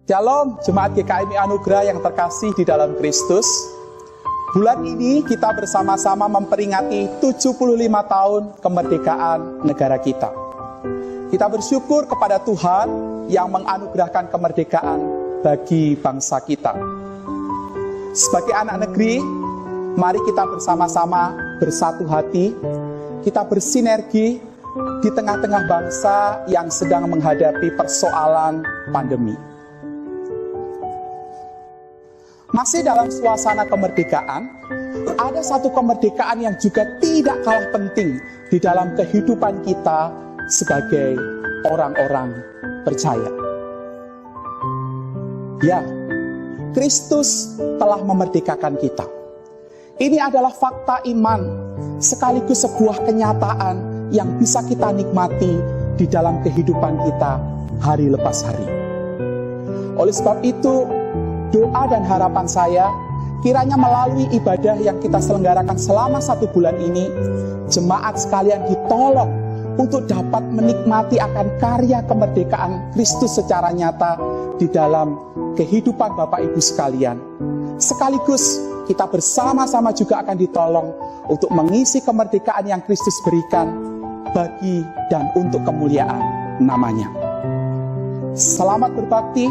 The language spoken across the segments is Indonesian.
Shalom, Jemaat GKMI Anugerah yang terkasih di dalam Kristus. Bulan ini kita bersama-sama memperingati 75 tahun kemerdekaan negara kita. Kita bersyukur kepada Tuhan yang menganugerahkan kemerdekaan bagi bangsa kita. Sebagai anak negeri, mari kita bersama-sama bersatu hati, kita bersinergi di tengah-tengah bangsa yang sedang menghadapi persoalan pandemi. Masih dalam suasana kemerdekaan, ada satu kemerdekaan yang juga tidak kalah penting di dalam kehidupan kita sebagai orang-orang percaya. Ya, Kristus telah memerdekakan kita. Ini adalah fakta iman, sekaligus sebuah kenyataan yang bisa kita nikmati di dalam kehidupan kita hari lepas hari. Oleh sebab itu, doa dan harapan saya, kiranya melalui ibadah yang kita selenggarakan selama 1 bulan ini, jemaat sekalian ditolong untuk dapat menikmati akan karya kemerdekaan Kristus secara nyata di dalam kehidupan Bapak Ibu sekalian. Sekaligus kita bersama-sama juga akan ditolong untuk mengisi kemerdekaan yang Kristus berikan bagi dan untuk kemuliaan namanya. Selamat berbakti.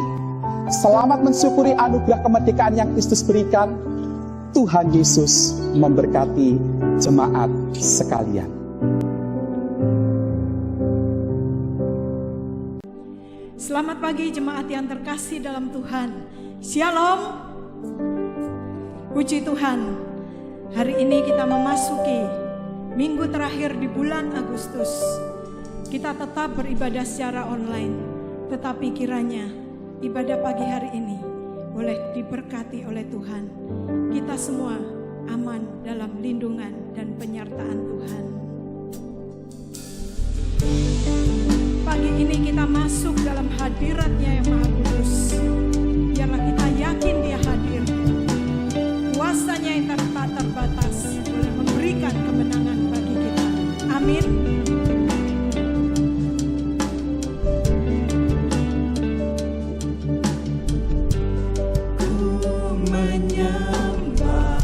Selamat mensyukuri anugerah kemerdekaan yang Kristus berikan. Tuhan Yesus memberkati jemaat sekalian. Selamat pagi jemaat yang terkasih dalam Tuhan. Shalom. Puji Tuhan. Hari ini kita memasuki minggu terakhir di bulan Agustus. Kita tetap beribadah secara online, tetapi kiranya ibadah pagi hari ini boleh diberkati oleh Tuhan. Kita semua aman dalam lindungan dan penyertaan Tuhan. Pagi ini kita masuk dalam hadirat-Nya yang Maha Kudus. Biarlah kita yakin Dia hadir. Kuasa-Nya yang tak terbatas boleh memberikan kemenangan bagi kita. Amin. Ku menyembah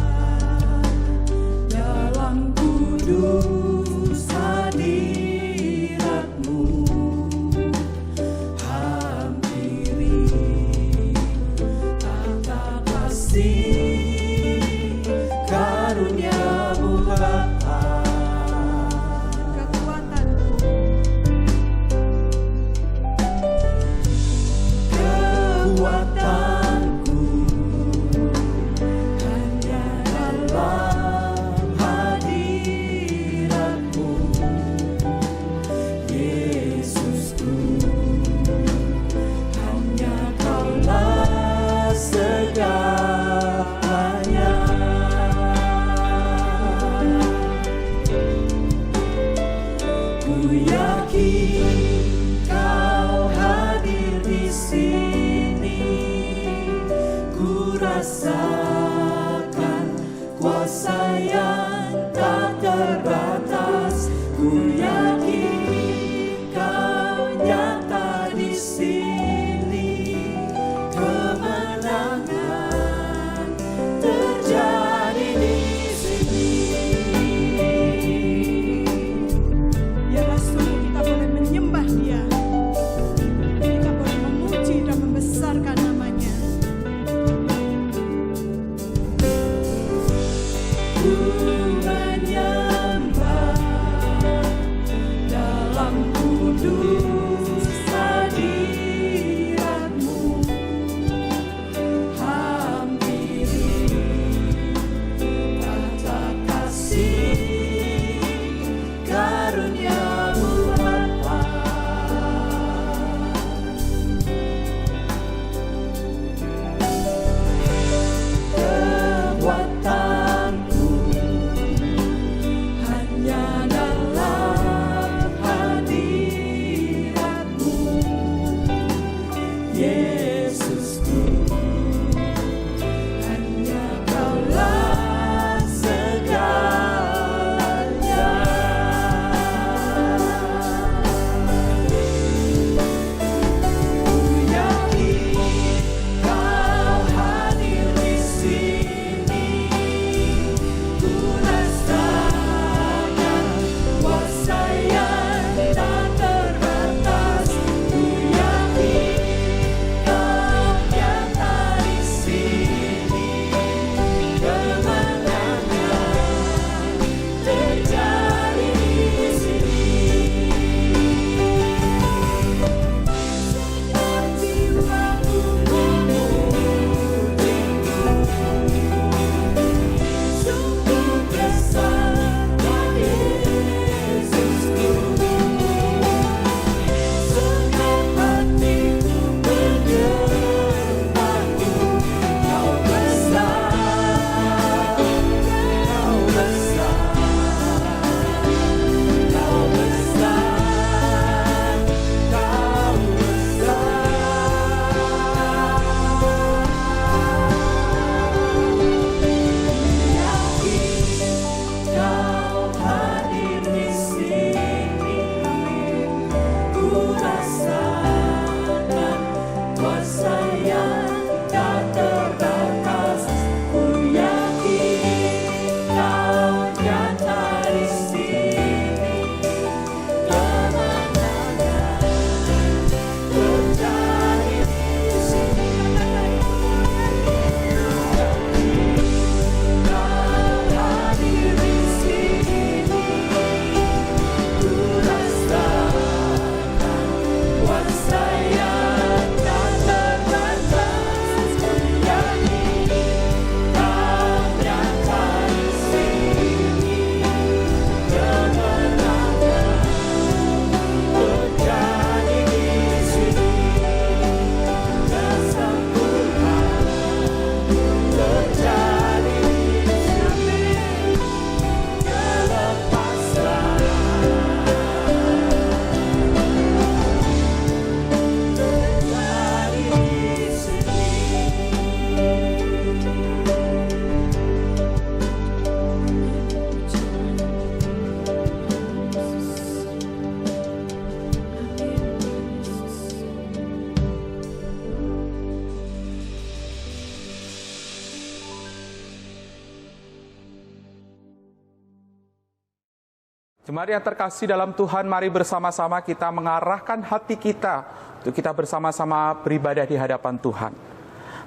Jemaat yang terkasih dalam Tuhan, mari bersama-sama kita mengarahkan hati kita untuk kita bersama-sama beribadah di hadapan Tuhan.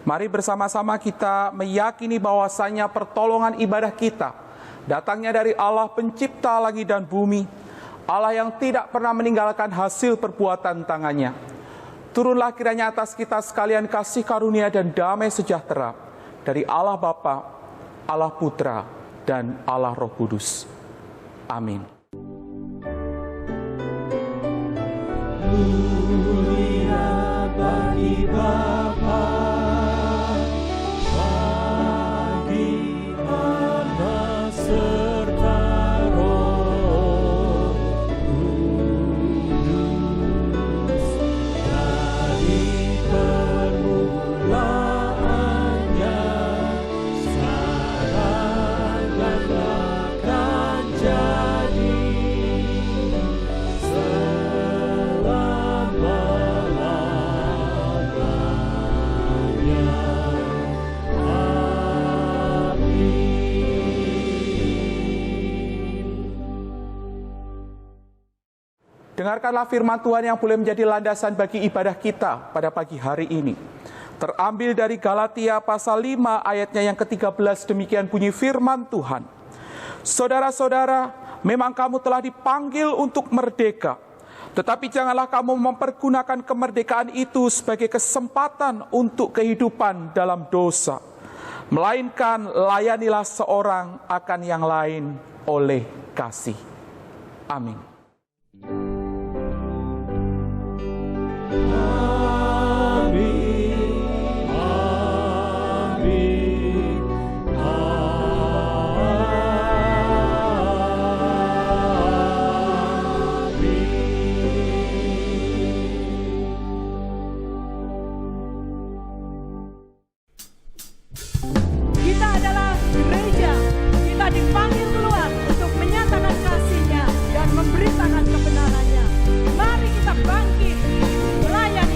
Mari bersama-sama kita meyakini bahwasanya pertolongan ibadah kita datangnya dari Allah pencipta langit dan bumi, Allah yang tidak pernah meninggalkan hasil perbuatan tangannya. Turunlah kiranya atas kita sekalian kasih karunia dan damai sejahtera dari Allah Bapa, Allah Putra, dan Allah Roh Kudus. Amin. Mulia bagi Bapa, bagi Anak serta Roh Kudus, dari permulaannya sekarang dan akan jadi Dengarkanlah firman Tuhan yang boleh menjadi landasan bagi ibadah kita pada pagi hari ini. Terambil dari Galatia pasal 5 ayatnya yang ke-13, demikian bunyi firman Tuhan. Saudara-saudara, memang kamu telah dipanggil untuk merdeka. Tetapi janganlah kamu mempergunakan kemerdekaan itu sebagai kesempatan untuk kehidupan dalam dosa. Melainkan layanilah seorang akan yang lain oleh kasih. Amin. Kita adalah gereja, kita dipanggil keluar untuk menyatakan kasih-Nya dan memberitakan kebenarannya. Mari kita bangkit, melayani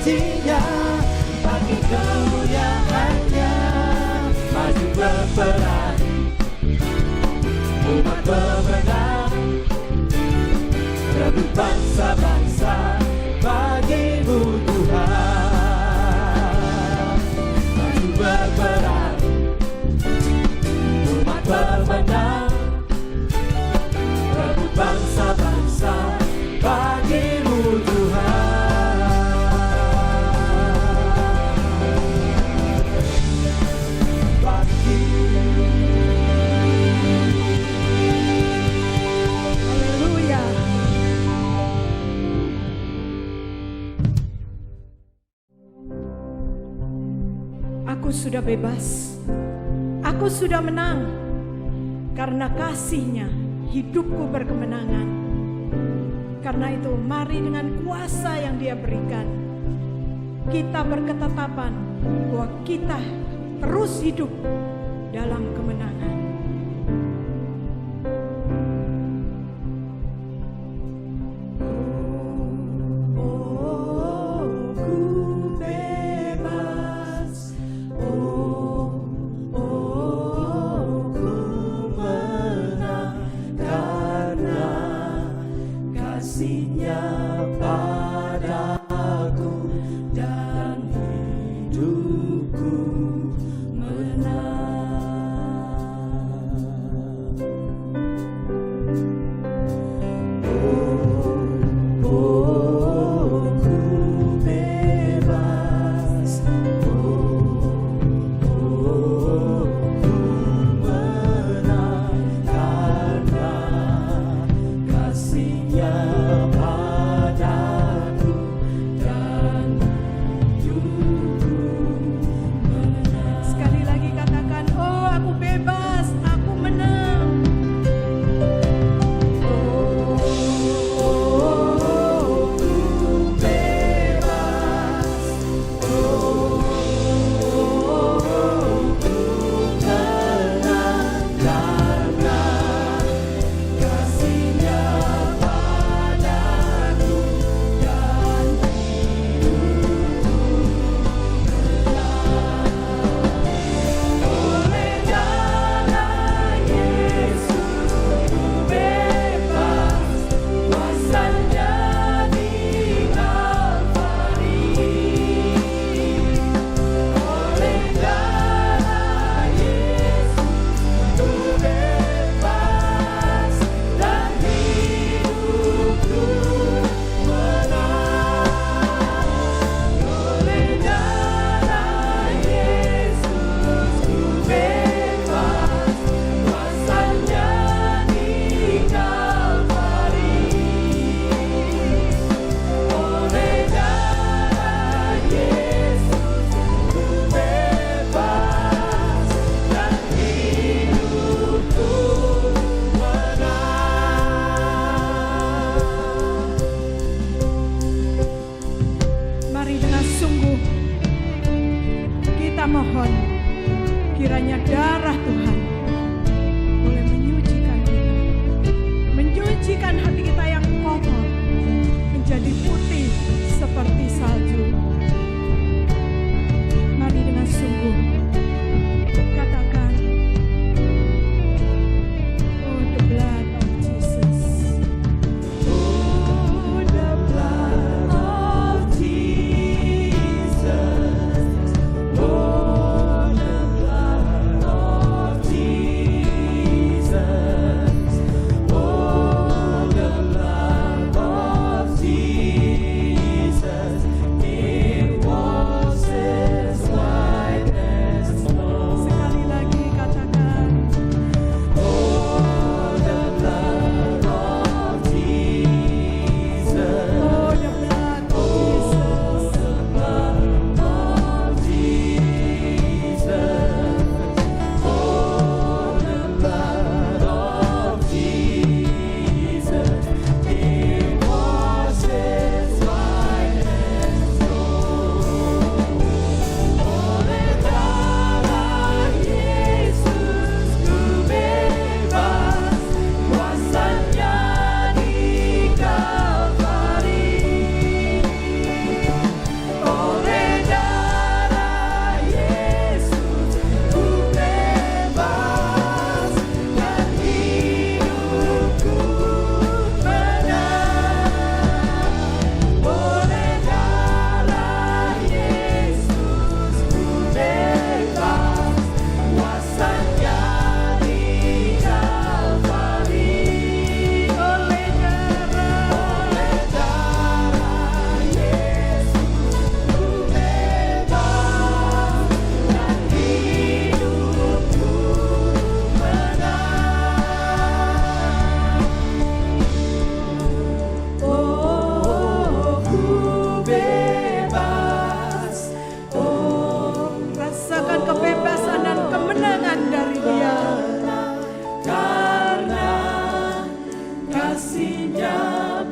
hatinya bagi kemuliaannya. Maju berperang, umat pemenang, rebut bangsa-bangsa bagi-Mu Tuhan. Maju berperang, umat pemenang, rebut bangsa-bangsa bagi-Mu Tuhan. Haleluya. Aku sudah bebas, aku sudah menang, karena kasih-Nya hidupku berkemenangan. Karena itu mari dengan kuasa yang Dia berikan, kita berketetapan bahwa kita terus hidup dalam kemenangan. Oh, ku bebas. Oh, ku menang karena kasih-Nya padaku dan hidupku menang. Oh, ku bebas. Oh, ku menang karena kasih-Nya padaku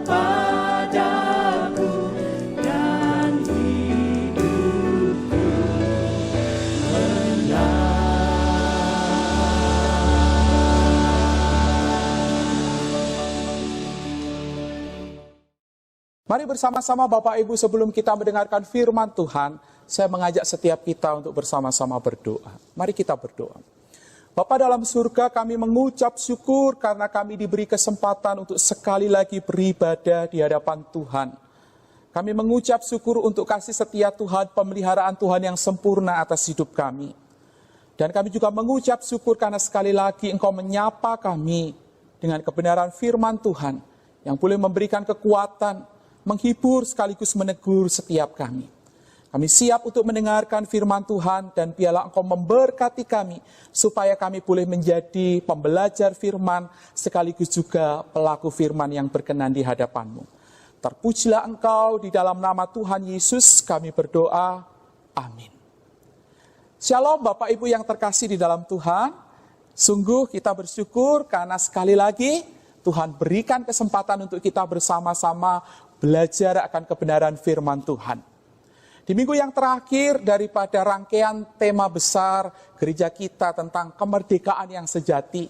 padaku dan hidupku Mari bersama-sama Bapak Ibu, sebelum kita mendengarkan firman Tuhan, saya mengajak setiap kita untuk bersama-sama berdoa. Mari kita berdoa. Bapa dalam surga, kami mengucap syukur karena kami diberi kesempatan untuk sekali lagi beribadah di hadapan Tuhan. Kami mengucap syukur untuk kasih setia Tuhan, pemeliharaan Tuhan yang sempurna atas hidup kami. Dan kami juga mengucap syukur karena sekali lagi Engkau menyapa kami dengan kebenaran firman Tuhan yang boleh memberikan kekuatan, menghibur sekaligus menegur setiap kami. Kami siap untuk mendengarkan firman Tuhan dan biarlah Engkau memberkati kami supaya kami boleh menjadi pembelajar firman sekaligus juga pelaku firman yang berkenan di hadapan-Mu. Terpujilah Engkau, di dalam nama Tuhan Yesus kami berdoa. Amin. Shalom Bapak Ibu yang terkasih di dalam Tuhan. Sungguh kita bersyukur karena sekali lagi Tuhan berikan kesempatan untuk kita bersama-sama belajar akan kebenaran firman Tuhan. Di minggu yang terakhir daripada rangkaian tema besar gereja kita tentang kemerdekaan yang sejati,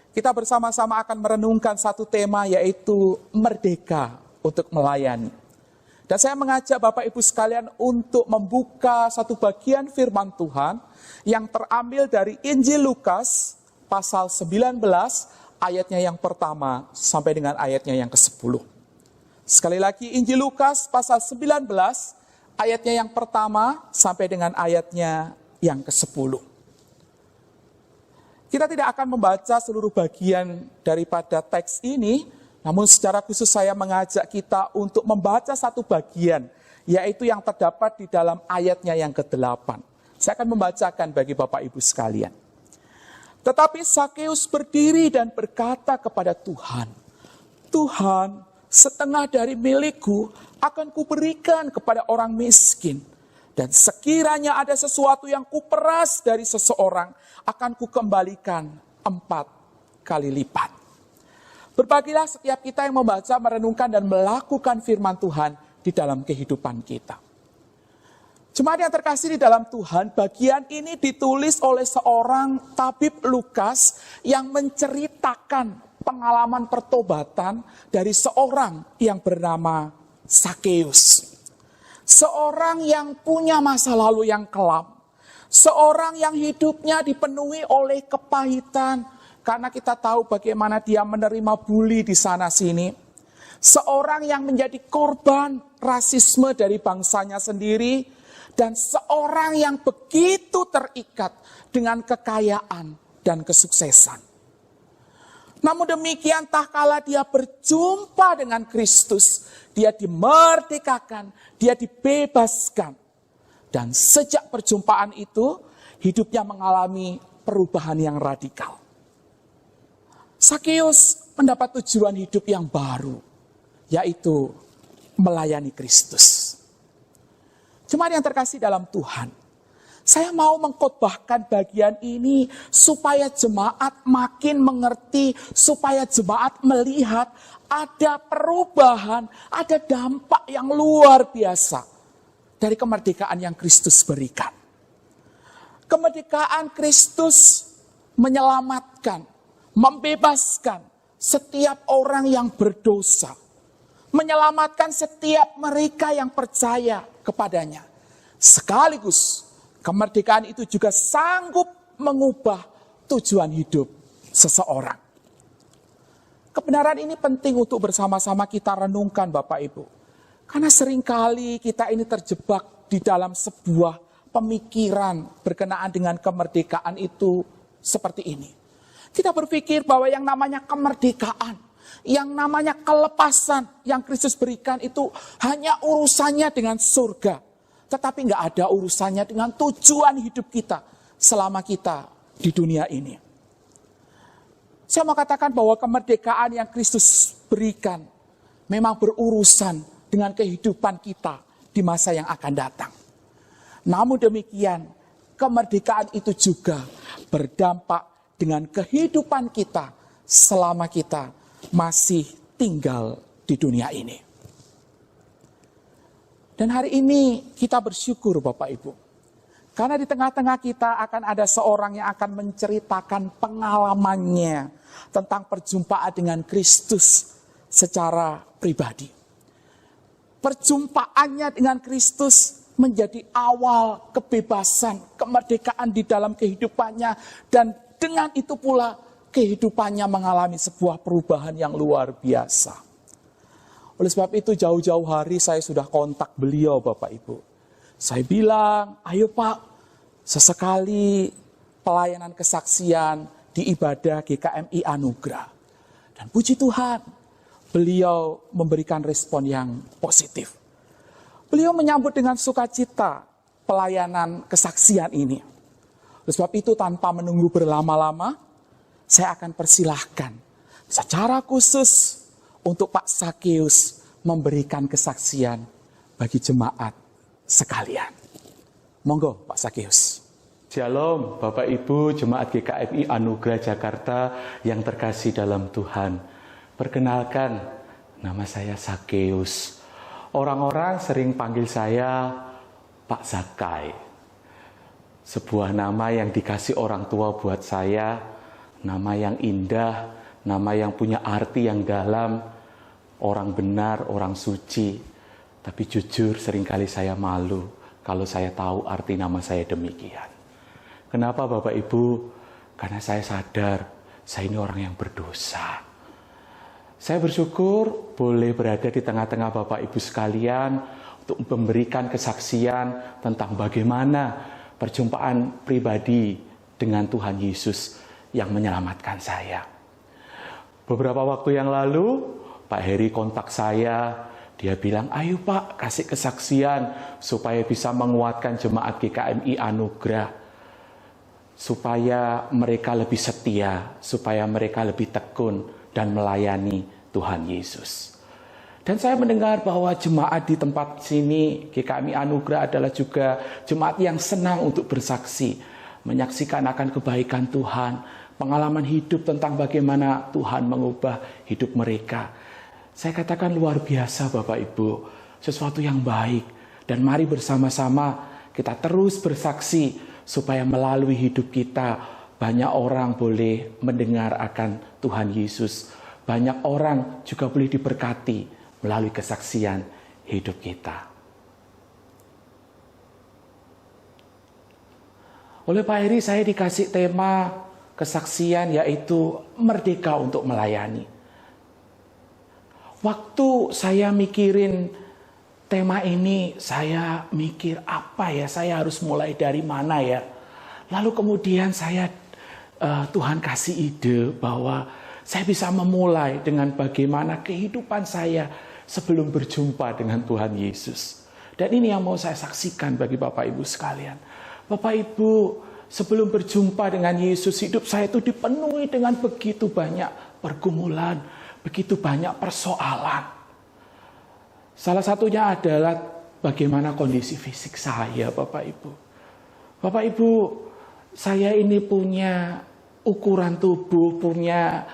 kita bersama-sama akan merenungkan satu tema, yaitu merdeka untuk melayani. Dan saya mengajak Bapak Ibu sekalian untuk membuka satu bagian firman Tuhan yang terambil dari Injil Lukas pasal 19 ayatnya yang pertama sampai dengan ayatnya yang ke-10. Sekali lagi, Injil Lukas pasal 19, ayatnya yang pertama sampai dengan ayatnya yang ke-10. Kita tidak akan membaca seluruh bagian daripada teks ini, namun secara khusus saya mengajak kita untuk membaca satu bagian, yaitu yang terdapat di dalam ayatnya yang ke-8. Saya akan membacakan bagi Bapak Ibu sekalian. Tetapi Sakeus berdiri dan berkata kepada Tuhan, Tuhan, setengah dari milikku akan kuberikan kepada orang miskin. Dan sekiranya ada sesuatu yang kuperas dari seseorang, akan kukembalikan 4 kali lipat. Berbagilah setiap kita yang membaca, merenungkan, dan melakukan firman Tuhan di dalam kehidupan kita. Jemaat yang terkasih di dalam Tuhan, bagian ini ditulis oleh seorang tabib Lukas yang menceritakan pengalaman pertobatan dari seorang yang bernama Sakeus. Seorang yang punya masa lalu yang kelam. Seorang yang hidupnya dipenuhi oleh kepahitan. Karena kita tahu bagaimana dia menerima bully di sana sini. Seorang yang menjadi korban rasisme dari bangsanya sendiri. Dan seorang yang begitu terikat dengan kekayaan dan kesuksesan. Namun demikian, tak kala dia berjumpa dengan Kristus, dia dimerdekakan, dia dibebaskan. Dan sejak perjumpaan itu, hidupnya mengalami perubahan yang radikal. Sakeus mendapat tujuan hidup yang baru, yaitu melayani Kristus. Jemaat yang terkasih dalam Tuhan, saya mau mengkhotbahkan bagian ini supaya jemaat makin mengerti, supaya jemaat melihat ada perubahan, ada dampak yang luar biasa dari kemerdekaan yang Kristus berikan. Kemerdekaan Kristus menyelamatkan, membebaskan setiap orang yang berdosa, menyelamatkan setiap mereka yang percaya kepadanya. Sekaligus kemerdekaan itu juga sanggup mengubah tujuan hidup seseorang. Kebenaran ini penting untuk bersama-sama kita renungkan Bapak Ibu. Karena seringkali kita ini terjebak di dalam sebuah pemikiran berkenaan dengan kemerdekaan itu seperti ini. Kita berpikir bahwa yang namanya kemerdekaan, yang namanya kelepasan yang Kristus berikan itu hanya urusannya dengan surga. Tetapi nggak ada urusannya dengan tujuan hidup kita selama kita di dunia ini. Saya mau katakan bahwa kemerdekaan yang Kristus berikan memang berurusan dengan kehidupan kita di masa yang akan datang. Namun demikian, kemerdekaan itu juga berdampak dengan kehidupan kita selama kita masih tinggal di dunia ini. Dan hari ini kita bersyukur Bapak Ibu. Karena di tengah-tengah kita akan ada seorang yang akan menceritakan pengalamannya tentang perjumpaan dengan Kristus secara pribadi. Perjumpaannya dengan Kristus menjadi awal kebebasan, kemerdekaan di dalam kehidupannya. Dan dengan itu pula kehidupannya mengalami sebuah perubahan yang luar biasa. Oleh sebab itu jauh-jauh hari saya sudah kontak beliau Bapak Ibu. Saya bilang, ayo Pak, sesekali pelayanan kesaksian di ibadah GKMI Anugerah. Dan puji Tuhan, beliau memberikan respon yang positif. Beliau menyambut dengan sukacita pelayanan kesaksian ini. Oleh sebab itu tanpa menunggu berlama-lama, saya akan persilahkan secara khusus untuk Pak Sakeus memberikan kesaksian bagi jemaat sekalian. Monggo Pak Sakeus. Shalom Bapak Ibu Jemaat GKMI Anugerah Jakarta yang terkasih dalam Tuhan. Perkenalkan, nama saya Sakeus. Orang-orang sering panggil saya Pak Zakai. Sebuah nama yang dikasih orang tua buat saya, nama yang indah, nama yang punya arti yang dalam, orang benar, orang suci. Tapi jujur seringkali saya malu kalau saya tahu arti nama saya demikian. Kenapa Bapak Ibu? Karena saya sadar saya ini orang yang berdosa. Saya bersyukur boleh berada di tengah-tengah Bapak Ibu sekalian untuk memberikan kesaksian tentang bagaimana perjumpaan pribadi dengan Tuhan Yesus yang menyelamatkan saya. Beberapa waktu yang lalu, Pak Heri kontak saya. Dia bilang, ayo Pak, kasih kesaksian supaya bisa menguatkan jemaat GKMI Anugerah. Supaya mereka lebih setia, supaya mereka lebih tekun dan melayani Tuhan Yesus. Dan saya mendengar bahwa jemaat di tempat sini, GKMI Anugerah adalah juga jemaat yang senang untuk bersaksi. Menyaksikan akan kebaikan Tuhan, pengalaman hidup tentang bagaimana Tuhan mengubah hidup mereka. Saya katakan luar biasa Bapak Ibu, sesuatu yang baik. Dan mari bersama-sama kita terus bersaksi supaya melalui hidup kita banyak orang boleh mendengar akan Tuhan Yesus. Banyak orang juga boleh diberkati melalui kesaksian hidup kita. Oleh Pak Heri saya dikasih tema kesaksian yaitu merdeka untuk melayani. Waktu saya mikirin tema ini, saya mikir apa ya, saya harus mulai dari mana ya. Lalu kemudian Tuhan kasih ide bahwa saya bisa memulai dengan bagaimana kehidupan saya sebelum berjumpa dengan Tuhan Yesus. Dan ini yang mau saya saksikan bagi Bapak Ibu sekalian. Bapak Ibu, sebelum berjumpa dengan Yesus, hidup saya itu dipenuhi dengan begitu banyak pergumulan, begitu banyak persoalan. Salah satunya adalah bagaimana kondisi fisik saya, Bapak Ibu. Bapak Ibu, saya ini punya ukuran tubuh, punya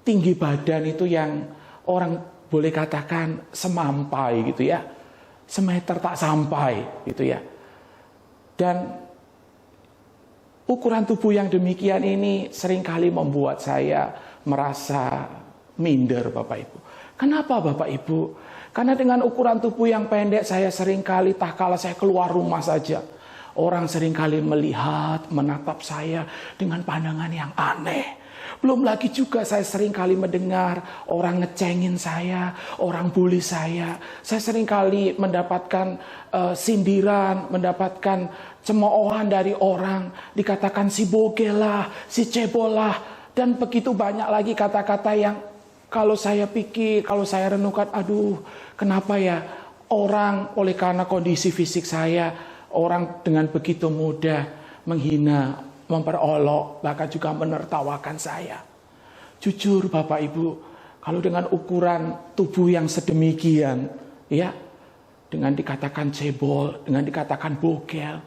tinggi badan itu yang orang boleh katakan semampai gitu ya. Semeter tak sampai gitu ya. Dan ukuran tubuh yang demikian ini seringkali membuat saya merasa minder Bapak Ibu. Kenapa Bapak Ibu? Karena dengan ukuran tubuh yang pendek saya seringkali tak kala saya keluar rumah saja. Orang seringkali melihat, menatap saya dengan pandangan yang aneh. Belum lagi juga saya seringkali mendengar orang ngecengin saya, orang bully saya. Saya seringkali mendapatkan sindiran, mendapatkan cemoohan dari orang. Dikatakan si bogel lah, si cebol lah. Dan begitu banyak lagi kata-kata yang kalau saya pikir, kalau saya renungkan, aduh kenapa ya orang oleh karena kondisi fisik saya, orang dengan begitu mudah menghina, memperolok, bahkan juga menertawakan saya. Jujur Bapak Ibu, kalau dengan ukuran tubuh yang sedemikian, ya, dengan dikatakan cebol, dengan dikatakan bogel,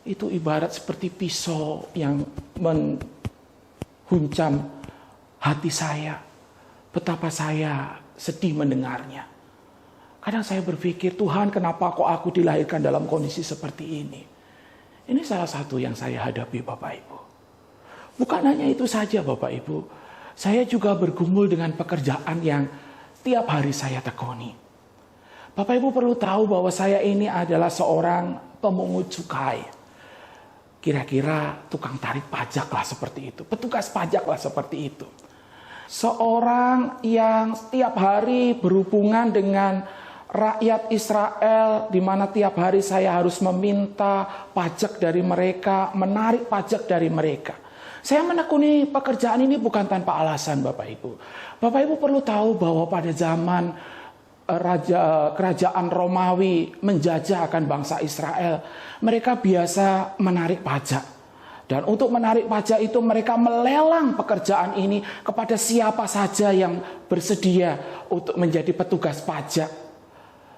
itu ibarat seperti pisau yang menghunjam hati saya. Betapa saya sedih mendengarnya. Kadang saya berpikir, Tuhan kenapa kok aku dilahirkan dalam kondisi seperti ini? Ini salah satu yang saya hadapi Bapak Ibu. Bukan hanya itu saja Bapak Ibu. Saya juga bergumul dengan pekerjaan yang tiap hari saya tekuni. Bapak Ibu perlu tahu bahwa saya ini adalah seorang pemungut cukai. Kira-kira tukang tarik pajak lah seperti itu. Petugas pajak lah seperti itu. Seorang yang setiap hari berhubungan dengan rakyat Israel, di mana tiap hari saya harus meminta pajak dari mereka, menarik pajak dari mereka. Saya menekuni pekerjaan ini bukan tanpa alasan Bapak Ibu. Bapak Ibu perlu tahu bahwa pada zaman kerajaan Romawi menjajah akan bangsa Israel, mereka biasa menarik pajak. Dan untuk menarik pajak itu mereka melelang pekerjaan ini kepada siapa saja yang bersedia untuk menjadi petugas pajak.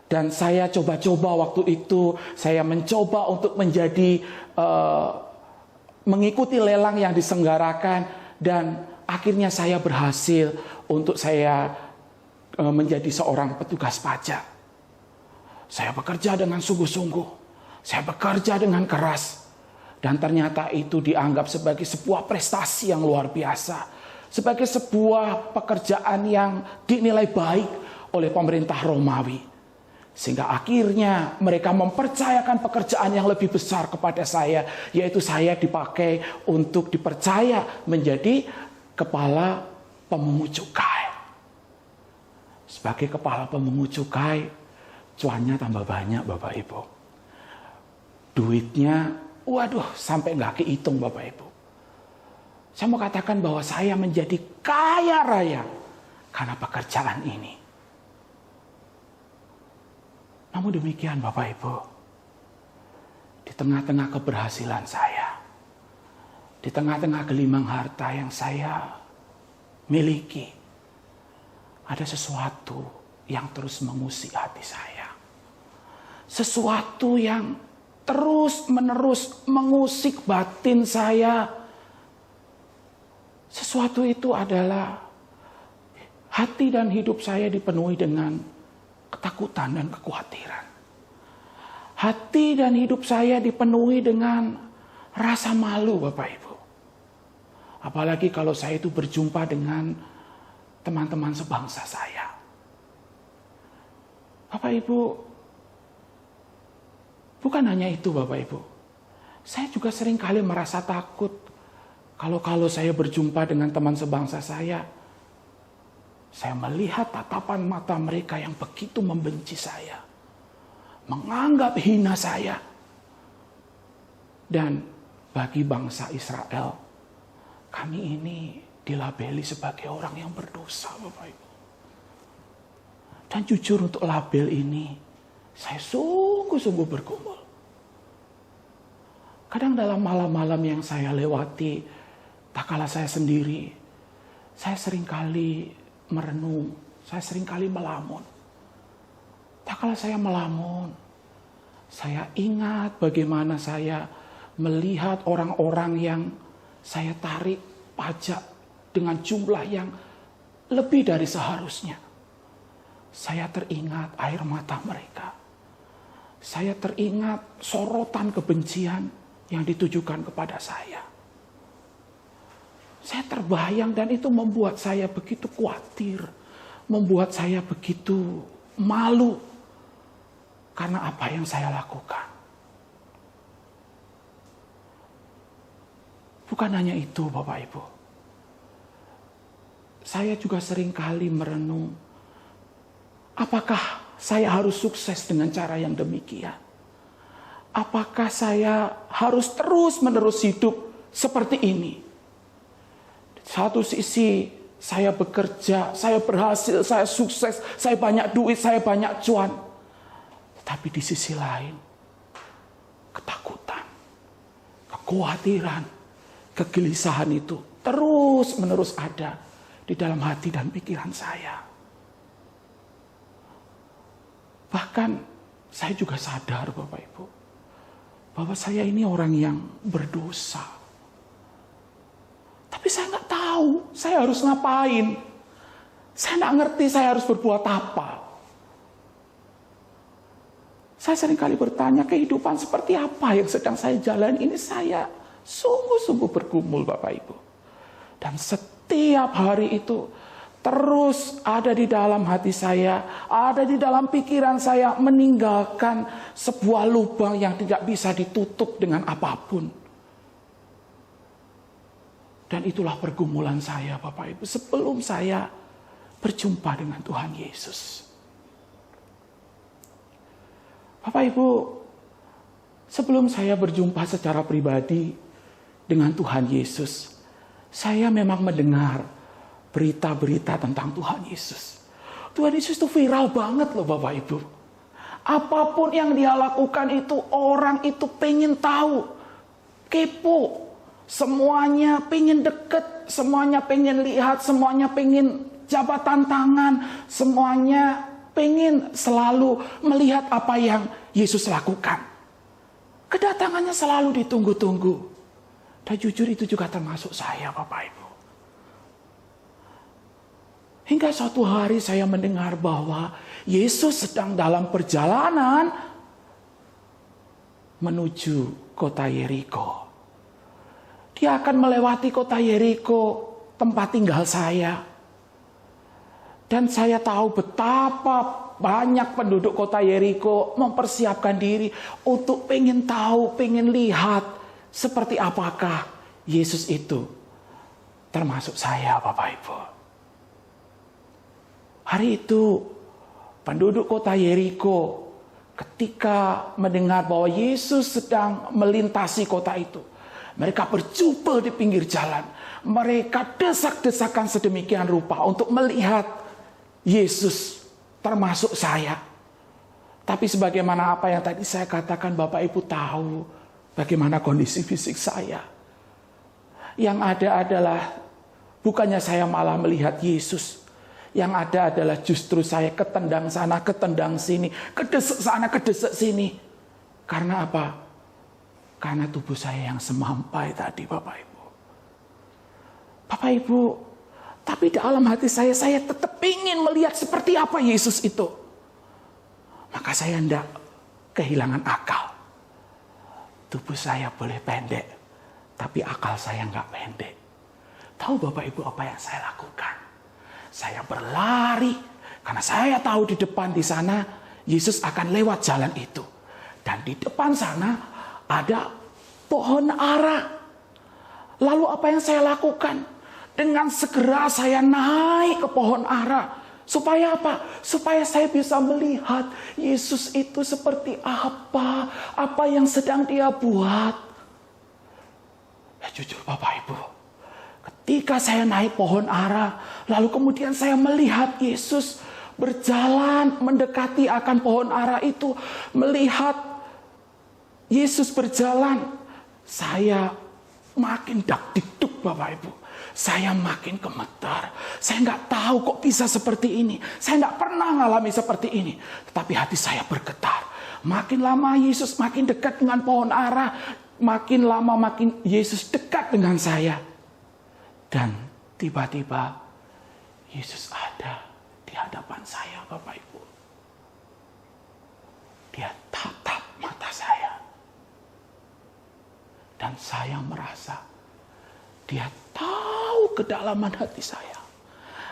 Dan saya coba-coba waktu itu, saya mencoba untuk menjadi mengikuti lelang yang diselenggarakan, dan akhirnya saya berhasil untuk saya menjadi seorang petugas pajak. Saya bekerja dengan sungguh-sungguh, saya bekerja dengan keras, dan ternyata itu dianggap sebagai sebuah prestasi yang luar biasa, sebagai sebuah pekerjaan yang dinilai baik oleh pemerintah Romawi. Sehingga akhirnya mereka mempercayakan pekerjaan yang lebih besar kepada saya, yaitu saya dipakai untuk dipercaya menjadi kepala pemungut cukai. Sebagai kepala pemungut cukai, cuannya tambah banyak Bapak Ibu. Duitnya, waduh, sampai nggak kehitung Bapak Ibu. Saya mau katakan bahwa saya menjadi kaya raya karena pekerjaan ini. Namun demikian Bapak Ibu, di tengah-tengah keberhasilan saya, di tengah-tengah gelimang harta yang saya miliki, ada sesuatu yang terus mengusik hati saya. Sesuatu yang terus-menerus mengusik batin saya. Sesuatu itu adalah hati dan hidup saya dipenuhi dengan ketakutan dan kekhawatiran. Hati dan hidup saya dipenuhi dengan rasa malu Bapak Ibu. Apalagi kalau saya itu berjumpa dengan teman-teman sebangsa saya. Bapak Ibu, bukan hanya itu Bapak Ibu. Saya juga sering kali merasa takut kalau saya berjumpa dengan teman sebangsa saya melihat tatapan mata mereka yang begitu membenci saya, menganggap hina saya. Dan bagi bangsa Israel, kami ini dilabeli sebagai orang yang berdosa Bapak Ibu. Dan jujur untuk label ini, saya sungguh-sungguh bergumul. Kadang dalam malam-malam yang saya lewati, tak kala saya sendiri, saya seringkali merenung, saya seringkali melamun. Tak kala saya melamun, saya ingat bagaimana saya melihat orang-orang yang saya tarik pajak dengan jumlah yang lebih dari seharusnya. Saya teringat air mata mereka. Saya teringat sorotan kebencian yang ditujukan kepada saya. Saya terbayang dan itu membuat saya begitu khawatir. Membuat saya begitu malu. Karena apa yang saya lakukan. Bukan hanya itu Bapak Ibu. Saya juga seringkali merenung. Apakah saya harus sukses dengan cara yang demikian? Apakah saya harus terus-menerus hidup seperti ini? Satu sisi saya bekerja, saya berhasil, saya sukses, saya banyak duit, saya banyak cuan. Tapi di sisi lain, ketakutan, kekhawatiran, kegelisahan itu terus-menerus ada di dalam hati dan pikiran saya. Bahkan saya juga sadar Bapak Ibu, bahwa saya ini orang yang berdosa. Tapi saya nggak tahu saya harus ngapain. Saya tidak ngerti saya harus berbuat apa. Saya seringkali bertanya, kehidupan seperti apa yang sedang saya jalani ini. Saya sungguh-sungguh bergumul Bapak Ibu. Dan setiap hari itu terus ada di dalam hati saya, ada di dalam pikiran saya, meninggalkan sebuah lubang yang tidak bisa ditutup dengan apapun. Dan itulah pergumulan saya Bapak Ibu sebelum saya berjumpa dengan Tuhan Yesus. Bapak Ibu, sebelum saya berjumpa secara pribadi dengan Tuhan Yesus, saya memang mendengar berita-berita tentang Tuhan Yesus. Tuhan Yesus itu viral banget loh Bapak Ibu. Apapun yang dia lakukan itu orang itu pengen tahu, kepo. Semuanya pengen deket, semuanya pengen lihat, semuanya pengen jabatan tangan, semuanya pengen selalu melihat apa yang Yesus lakukan. Kedatangannya selalu ditunggu-tunggu. Dan jujur itu juga termasuk saya Bapak Ibu. Hingga suatu hari saya mendengar bahwa Yesus sedang dalam perjalanan menuju kota Yeriko. Dia akan melewati kota Yeriko, tempat tinggal saya. Dan saya tahu betapa banyak penduduk kota Yeriko mempersiapkan diri untuk pengen tahu, pengen lihat seperti apakah Yesus itu. Termasuk saya Bapak Ibu. Hari itu penduduk kota Yeriko ketika mendengar bahwa Yesus sedang melintasi kota itu, mereka berjubel di pinggir jalan. Mereka desak-desakan sedemikian rupa untuk melihat Yesus, termasuk saya. Tapi sebagaimana apa yang tadi saya katakan, Bapak Ibu tahu bagaimana kondisi fisik saya. Yang ada adalah bukannya saya malah melihat Yesus. Yang ada adalah justru saya ketendang sana, ketendang sini, kedesek sana, kedesek sini. Karena apa? Karena tubuh saya yang semampai tadi Bapak Ibu. Bapak Ibu, tapi dalam hati saya tetap ingin melihat seperti apa Yesus itu. Maka saya hendak kehilangan akal. Tubuh saya boleh pendek, tapi akal saya nggak pendek. Tahu Bapak Ibu apa yang saya lakukan? Saya berlari, karena saya tahu di depan di sana Yesus akan lewat jalan itu. Dan di depan sana ada pohon ara. Lalu apa yang saya lakukan? Dengan segera saya naik ke pohon ara. Supaya apa? Supaya saya bisa melihat Yesus itu seperti apa. Apa yang sedang dia buat. Ya jujur Bapak Ibu. Ketika saya naik pohon ara. Lalu kemudian saya melihat Yesus berjalan mendekati akan pohon ara itu. Melihat Yesus berjalan, saya makin dak-dikduk Bapak Ibu. Saya makin gemetar. Saya nggak tahu kok bisa seperti ini. Saya nggak pernah ngalami seperti ini. Tetapi hati saya bergetar. Makin lama Yesus makin dekat dengan pohon ara. Makin lama makin Yesus dekat dengan saya. Dan tiba-tiba Yesus ada di hadapan saya Bapak Ibu. Dia tatap mata saya. Dan saya merasa dia tahu kedalaman hati saya.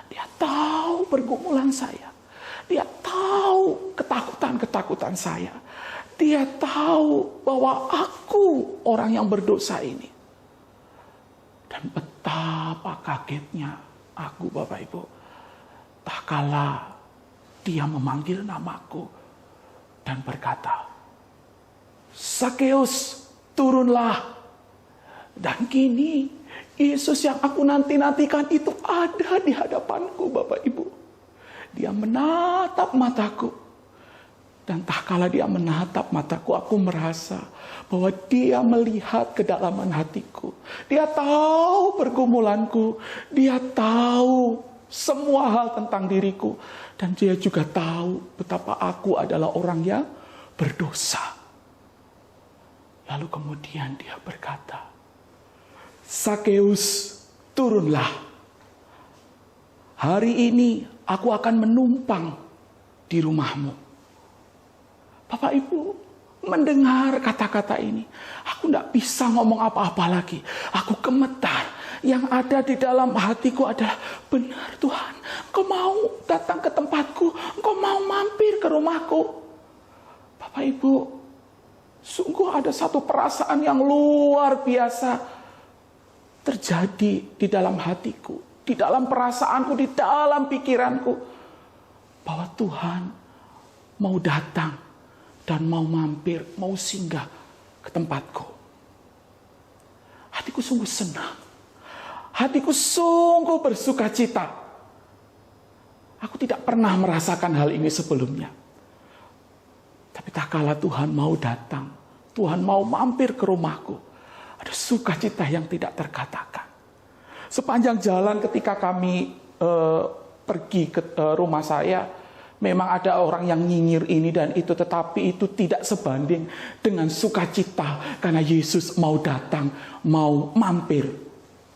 Dia tahu pergumulan saya. Dia tahu ketakutan-ketakutan saya. Dia tahu bahwa aku orang yang berdosa ini. Dan betapa kagetnya aku Bapak Ibu. Tak kala dia memanggil namaku dan berkata, "Sakeus, turunlah." Dan kini Yesus yang aku nanti-nantikan itu ada di hadapanku Bapak Ibu. Dia menatap mataku. Dan tak kala dia menatap mataku, aku merasa bahwa dia melihat kedalaman hatiku. Dia tahu pergumulanku. Dia tahu semua hal tentang diriku. Dan dia juga tahu betapa aku adalah orang yang berdosa. Lalu kemudian dia berkata, "Sakeus, turunlah." hari ini aku akan menumpang di rumahmu. Bapak Ibu mendengar kata-kata ini, aku tidak bisa ngomong apa-apa lagi. Aku gemetar. Yang ada di dalam hatiku adalah, benar Tuhan, Engkau mau datang ke tempatku, Engkau mau mampir ke rumahku. Bapak Ibu, sungguh ada satu perasaan yang luar biasa terjadi di dalam hatiku, di dalam perasaanku, di dalam pikiranku, bahwa Tuhan mau datang dan mau mampir, mau singgah ke tempatku. Hatiku sungguh senang. Hatiku sungguh bersuka cita. Aku tidak pernah merasakan hal ini sebelumnya. Tapi tak kala Tuhan mau datang, Tuhan mau mampir ke rumahku, ada sukacita yang tidak terkatakan. Sepanjang jalan ketika kami pergi ke rumah saya, memang ada orang yang nyinyir ini dan itu, tetapi itu tidak sebanding dengan sukacita karena Yesus mau datang, mau mampir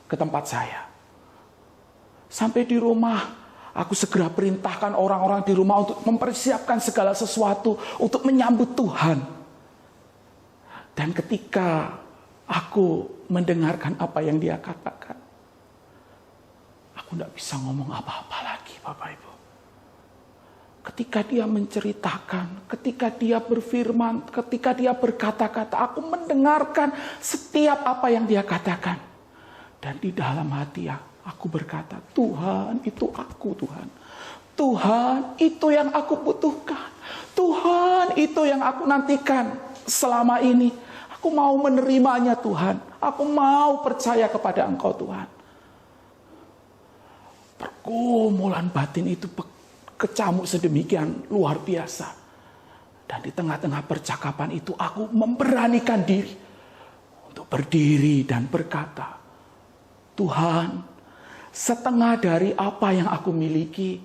ke tempat saya. Sampai di rumah, aku segera perintahkan orang-orang di rumah untuk mempersiapkan segala sesuatu untuk menyambut Tuhan. Dan ketika aku mendengarkan apa yang dia katakan, aku tidak bisa ngomong apa-apa lagi, Bapak Ibu. Ketika dia menceritakan, ketika dia berfirman, ketika dia berkata-kata, aku mendengarkan setiap apa yang dia katakan. Dan di dalam hati aku berkata, Tuhan itu aku, Tuhan. Tuhan itu yang aku butuhkan. Tuhan itu yang aku nantikan selama ini. Aku mau menerimanya Tuhan. Aku mau percaya kepada Engkau Tuhan. Pergumulan batin itu kecamuk sedemikian luar biasa. Dan di tengah-tengah percakapan itu aku memberanikan diri untuk berdiri dan berkata, Tuhan, setengah dari apa yang aku miliki,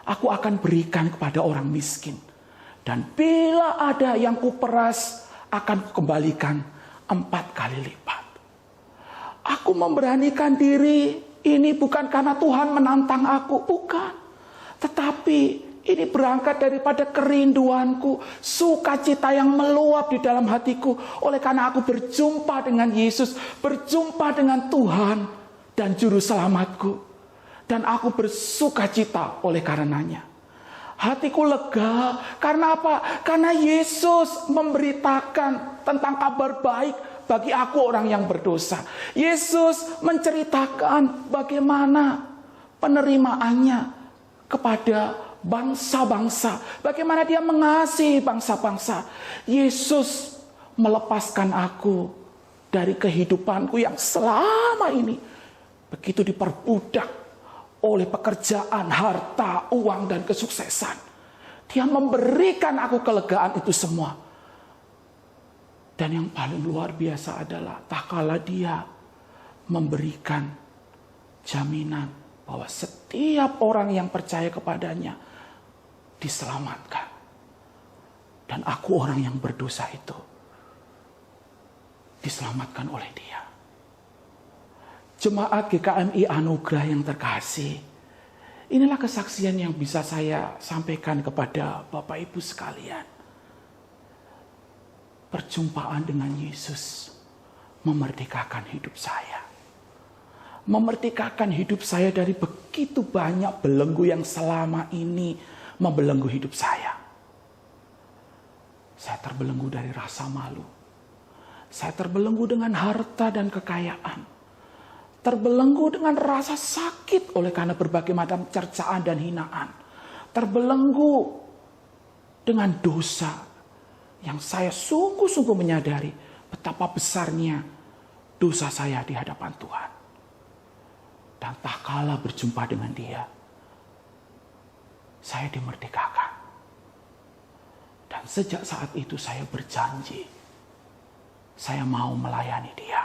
aku akan berikan kepada orang miskin. Dan bila ada yang kuperas, akan kukembalikan 4 kali lipat. Aku memberanikan diri, ini bukan karena Tuhan menantang aku, bukan. Tetapi ini berangkat daripada kerinduanku, sukacita yang meluap di dalam hatiku. Oleh karena aku berjumpa dengan Yesus, berjumpa dengan Tuhan dan Juru Selamatku. Dan aku bersukacita oleh karenanya. Hatiku lega. Karena apa? Karena Yesus memberitakan tentang kabar baik bagi aku orang yang berdosa. Yesus menceritakan bagaimana penerimaannya kepada bangsa-bangsa. Bagaimana dia mengasihi bangsa-bangsa. Yesus melepaskan aku dari kehidupanku yang selama ini begitu diperbudak oleh pekerjaan, harta, uang, dan kesuksesan. Dia memberikan aku kelegaan itu semua. Dan yang paling luar biasa adalah tak kala dia memberikan jaminan bahwa setiap orang yang percaya kepadanya diselamatkan. Dan aku orang yang berdosa itu diselamatkan oleh dia. Jemaat GKMI Anugerah yang terkasih, inilah kesaksian yang bisa saya sampaikan kepada Bapak Ibu sekalian. Perjumpaan dengan Yesus memerdekakan hidup saya. Memerdekakan hidup saya dari begitu banyak belenggu yang selama ini membelenggu hidup saya. Saya terbelenggu dari rasa malu. Saya terbelenggu dengan harta dan kekayaan. Terbelenggu dengan rasa sakit oleh karena berbagai macam cercaan dan hinaan. Terbelenggu dengan dosa yang saya sungguh-sungguh menyadari betapa besarnya dosa saya di hadapan Tuhan. Dan tak kala berjumpa dengan Dia, saya dimerdekakan. Dan sejak saat itu saya berjanji, saya mau melayani Dia.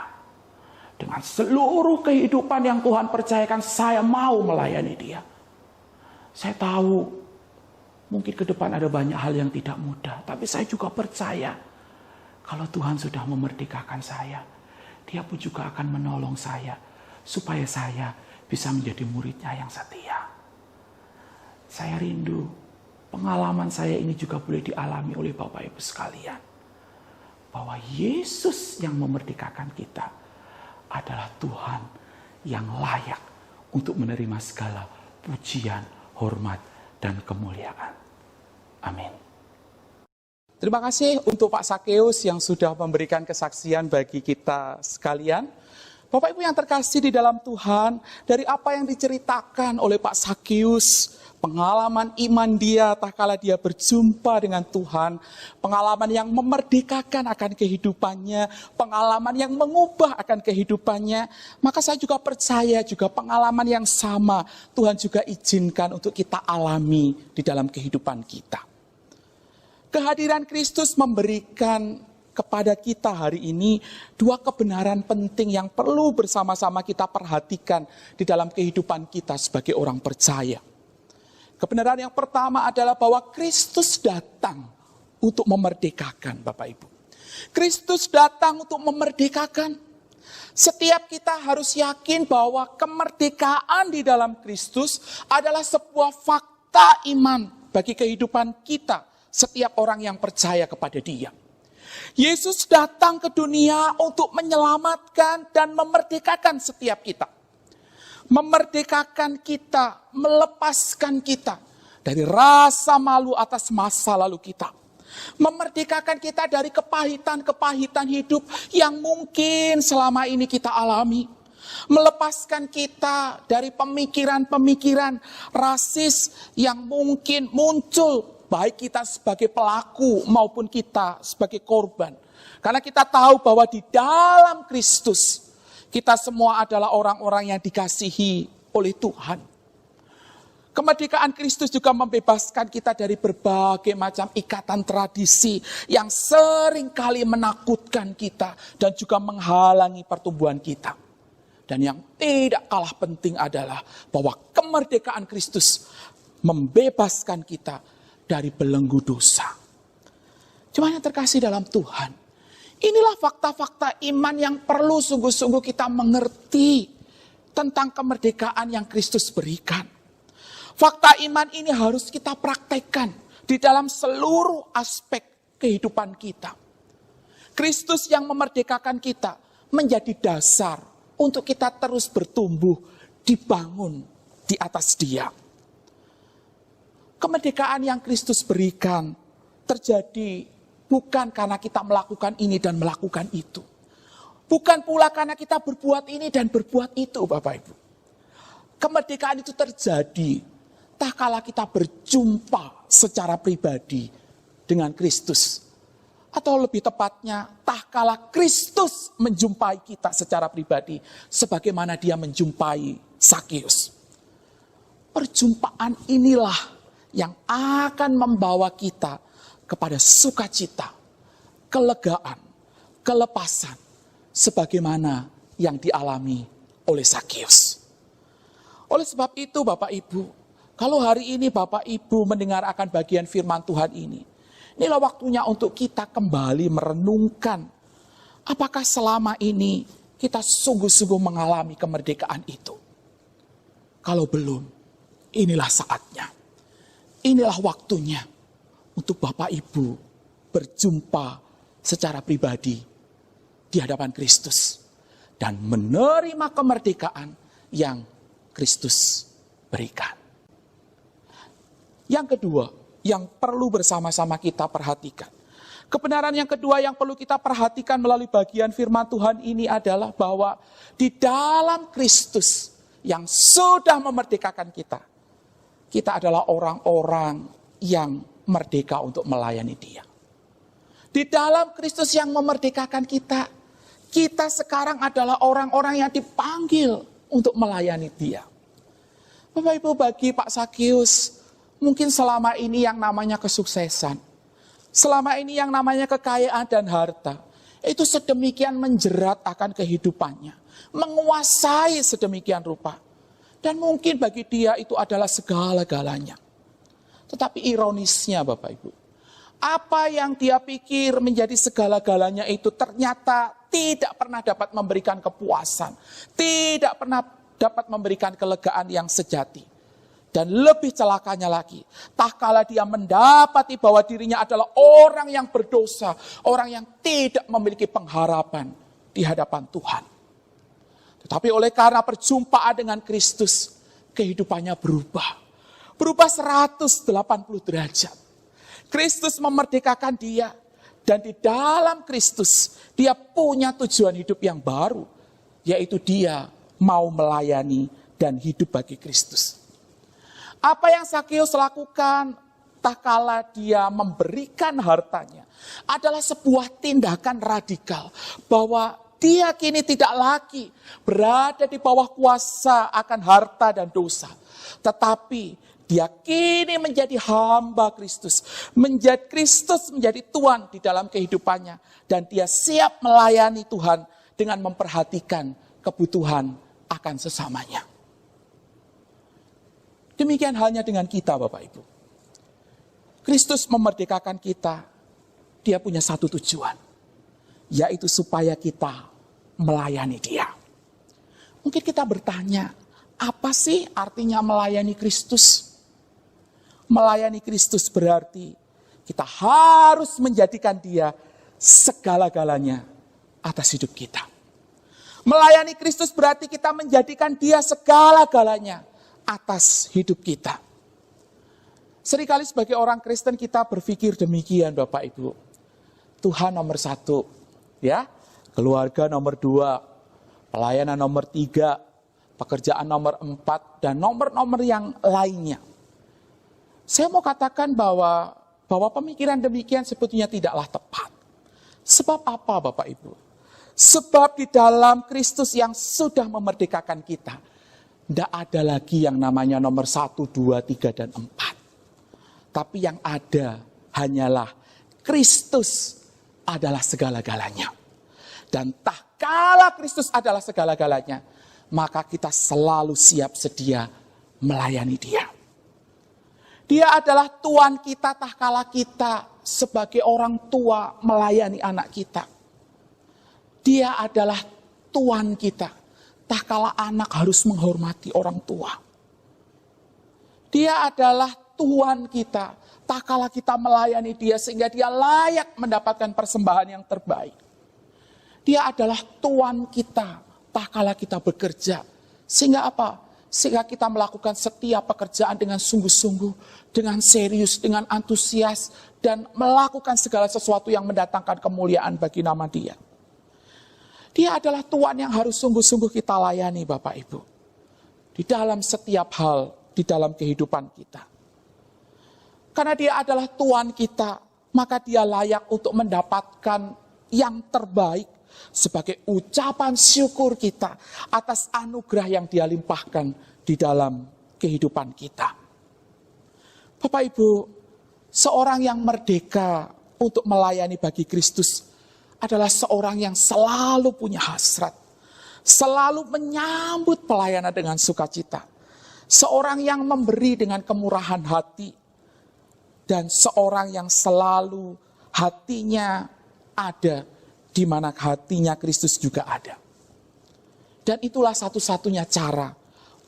Dengan seluruh kehidupan yang Tuhan percayakan, saya mau melayani Dia. Saya tahu mungkin ke depan ada banyak hal yang tidak mudah, tapi saya juga percaya kalau Tuhan sudah memerdekakan saya, Dia pun juga akan menolong saya supaya saya bisa menjadi muridnya yang setia. Saya rindu pengalaman saya ini juga boleh dialami oleh Bapak Ibu sekalian. Bahwa Yesus yang memerdekakan kita adalah Tuhan yang layak untuk menerima segala pujian, hormat, dan kemuliaan. Amin. Terima kasih untuk Pak Sakeus yang sudah memberikan kesaksian bagi kita sekalian. Bapak Ibu yang terkasih di dalam Tuhan, dari apa yang diceritakan oleh Pak Sakeus, pengalaman iman dia tak kala dia berjumpa dengan Tuhan, pengalaman yang memerdekakan akan kehidupannya, pengalaman yang mengubah akan kehidupannya, maka saya juga percaya juga pengalaman yang sama Tuhan juga izinkan untuk kita alami di dalam kehidupan kita. Kehadiran Kristus memberikan kepada kita hari ini dua kebenaran penting yang perlu bersama-sama kita perhatikan di dalam kehidupan kita sebagai orang percaya. Kebenaran yang pertama adalah bahwa Kristus datang untuk memerdekakan, Bapak Ibu. Kristus datang untuk memerdekakan. Setiap kita harus yakin bahwa kemerdekaan di dalam Kristus adalah sebuah fakta iman bagi kehidupan kita, setiap orang yang percaya kepada Dia. Yesus datang ke dunia untuk menyelamatkan dan memerdekakan setiap kita. Memerdekakan kita, melepaskan kita dari rasa malu atas masa lalu kita. Memerdekakan kita dari kepahitan-kepahitan hidup yang mungkin selama ini kita alami. Melepaskan kita dari pemikiran-pemikiran rasis yang mungkin muncul, baik kita sebagai pelaku maupun kita sebagai korban. Karena kita tahu bahwa di dalam Kristus, kita semua adalah orang-orang yang dikasihi oleh Tuhan. Kemerdekaan Kristus juga membebaskan kita dari berbagai macam ikatan tradisi yang seringkali menakutkan kita dan juga menghalangi pertumbuhan kita. Dan yang tidak kalah penting adalah bahwa kemerdekaan Kristus membebaskan kita dari belenggu dosa. Cuma yang terkasih dalam Tuhan, inilah fakta-fakta iman yang perlu sungguh-sungguh kita mengerti tentang kemerdekaan yang Kristus berikan. Fakta iman ini harus kita praktekkan di dalam seluruh aspek kehidupan kita. Kristus yang memerdekakan kita menjadi dasar untuk kita terus bertumbuh, dibangun di atas Dia. Kemerdekaan yang Kristus berikan terjadi bukan karena kita melakukan ini dan melakukan itu. Bukan pula karena kita berbuat ini dan berbuat itu, Bapak Ibu. Kemerdekaan itu terjadi tak kala kita berjumpa secara pribadi dengan Kristus. Atau lebih tepatnya, tak kala Kristus menjumpai kita secara pribadi, sebagaimana Dia menjumpai Sakeus. Perjumpaan inilah yang akan membawa kita kepada sukacita, kelegaan, kelepasan, sebagaimana yang dialami oleh Sakeus. Oleh sebab itu, Bapak Ibu, kalau hari ini Bapak Ibu mendengar akan bagian firman Tuhan ini, inilah waktunya untuk kita kembali merenungkan apakah selama ini kita sungguh-sungguh mengalami kemerdekaan itu. Kalau belum, inilah saatnya. Inilah waktunya untuk Bapak Ibu berjumpa secara pribadi di hadapan Kristus dan menerima kemerdekaan yang Kristus berikan. Yang kedua, yang perlu bersama-sama kita perhatikan. Kebenaran yang kedua yang perlu kita perhatikan melalui bagian firman Tuhan ini adalah bahwa di dalam Kristus yang sudah memerdekakan kita, kita adalah orang-orang yang merdeka untuk melayani Dia. Di dalam Kristus yang memerdekakan kita, kita sekarang adalah orang-orang yang dipanggil untuk melayani Dia. Bapak Ibu, bagi Pak Sakeus, mungkin selama ini yang namanya kesuksesan, selama ini yang namanya kekayaan dan harta, itu sedemikian menjerat akan kehidupannya, menguasai sedemikian rupa. Dan mungkin bagi dia itu adalah segala-galanya. Tetapi ironisnya Bapak Ibu, apa yang dia pikir menjadi segala-galanya itu ternyata tidak pernah dapat memberikan kepuasan, tidak pernah dapat memberikan kelegaan yang sejati. Dan lebih celakanya lagi, tak kala dia mendapati bahwa dirinya adalah orang yang berdosa, orang yang tidak memiliki pengharapan di hadapan Tuhan. Tetapi oleh karena perjumpaan dengan Kristus, kehidupannya berubah. Berubah 180 derajat. Kristus memerdekakan dia. Dan di dalam Kristus, dia punya tujuan hidup yang baru. Yaitu dia mau melayani dan hidup bagi Kristus. Apa yang Sakeus lakukan tak kala dia memberikan hartanya adalah sebuah tindakan radikal. Bahwa dia kini tidak lagi berada di bawah kuasa akan harta dan dosa. Tetapi dia kini menjadi hamba Kristus. Kristus menjadi Tuhan di dalam kehidupannya. Dan dia siap melayani Tuhan dengan memperhatikan kebutuhan akan sesamanya. Demikian halnya dengan kita Bapak Ibu. Kristus memerdekakan kita. Dia punya satu tujuan. Yaitu supaya kita melayani dia. Mungkin kita bertanya, apa sih artinya melayani Kristus? Melayani Kristus berarti kita harus menjadikan dia segala-galanya atas hidup kita. Melayani Kristus berarti kita menjadikan dia segala-galanya atas hidup kita. Seringkali sebagai orang Kristen kita berpikir demikian Bapak Ibu. Tuhan nomor 1, ya, keluarga nomor 2, pelayanan nomor 3, pekerjaan nomor 4, dan nomor-nomor yang lainnya. Saya mau katakan bahwa pemikiran demikian sebetulnya tidaklah tepat. Sebab apa Bapak Ibu? Sebab di dalam Kristus yang sudah memerdekakan kita, tidak ada lagi yang namanya nomor 1, 2, 3, dan 4. Tapi yang ada hanyalah Kristus adalah segala-galanya. Dan tak kala Kristus adalah segala-galanya, maka kita selalu siap sedia melayani dia. Dia adalah Tuhan kita tak kala kita sebagai orang tua melayani anak kita. Dia adalah Tuhan kita tak kala anak harus menghormati orang tua. Dia adalah Tuhan kita tak kala kita melayani dia sehingga dia layak mendapatkan persembahan yang terbaik. Dia adalah Tuhan kita tak kala kita bekerja. Sehingga apa? Sehingga kita melakukan setiap pekerjaan dengan sungguh-sungguh, dengan serius, dengan antusias, dan melakukan segala sesuatu yang mendatangkan kemuliaan bagi nama dia. Dia adalah Tuhan yang harus sungguh-sungguh kita layani Bapak Ibu. Di dalam setiap hal, di dalam kehidupan kita. Karena dia adalah Tuhan kita, maka dia layak untuk mendapatkan yang terbaik sebagai ucapan syukur kita atas anugerah yang dia limpahkan di dalam kehidupan kita. Bapak Ibu, seorang yang merdeka untuk melayani bagi Kristus adalah seorang yang selalu punya hasrat, selalu menyambut pelayanan dengan sukacita, seorang yang memberi dengan kemurahan hati, dan seorang yang selalu hatinya ada di mana hatinya Kristus juga ada. Dan itulah satu-satunya cara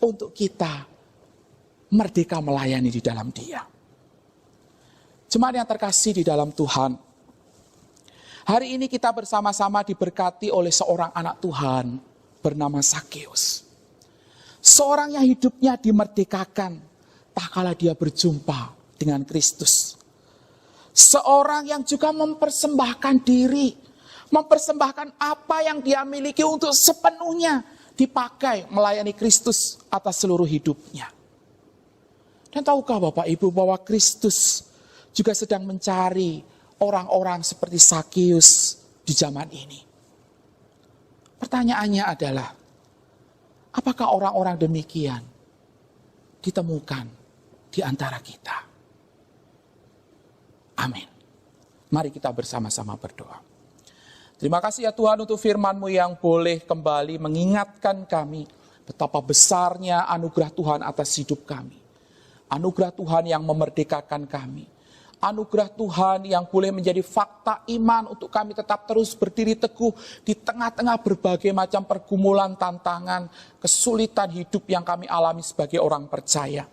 untuk kita merdeka melayani di dalam Dia. Jemaat yang terkasih di dalam Tuhan, hari ini kita bersama-sama diberkati oleh seorang anak Tuhan bernama Sakeus. Seorang yang hidupnya dimerdekakan tak kala dia berjumpa dengan Kristus. Seorang yang juga mempersembahkan diri, mempersembahkan apa yang dia miliki untuk sepenuhnya dipakai melayani Kristus atas seluruh hidupnya. Dan tahukah Bapak Ibu bahwa Kristus juga sedang mencari orang-orang seperti Sakeus di zaman ini. Pertanyaannya adalah, apakah orang-orang demikian ditemukan di antara kita? Amin. Mari kita bersama-sama berdoa. Terima kasih ya Tuhan untuk firman-Mu yang boleh kembali mengingatkan kami betapa besarnya anugerah Tuhan atas hidup kami. Anugerah Tuhan yang memerdekakan kami. Anugerah Tuhan yang boleh menjadi fakta iman untuk kami tetap terus berdiri teguh di tengah-tengah berbagai macam pergumulan, tantangan, kesulitan hidup yang kami alami sebagai orang percaya.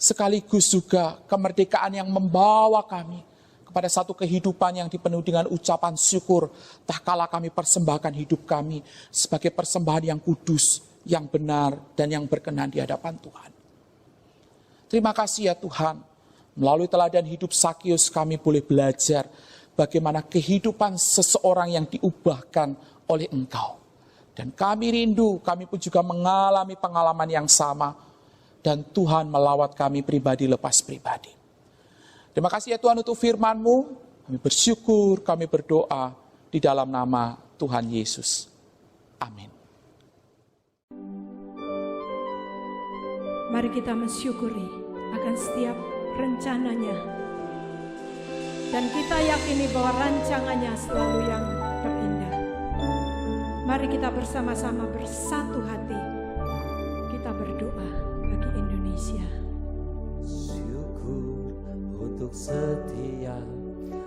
sekaligus juga kemerdekaan yang membawa kami kepada satu kehidupan yang dipenuhi dengan ucapan syukur, tak kala kami persembahkan hidup kami sebagai persembahan yang kudus, yang benar, dan yang berkenan di hadapan Tuhan. Terima kasih ya Tuhan, melalui teladan hidup Sakius kami boleh belajar bagaimana kehidupan seseorang yang diubahkan oleh Engkau. Dan kami rindu, kami pun juga mengalami pengalaman yang sama, dan Tuhan melawat kami pribadi lepas pribadi. Terima kasih ya Tuhan untuk firman-Mu. Kami bersyukur, kami berdoa di dalam nama Tuhan Yesus. Amin. Mari kita mensyukuri akan setiap rencananya. Dan kita yakini bahwa rancangannya selalu yang terindah. Mari kita bersama-sama bersatu hati. Kita berdoa bagi Indonesia. Syukur untuk setiap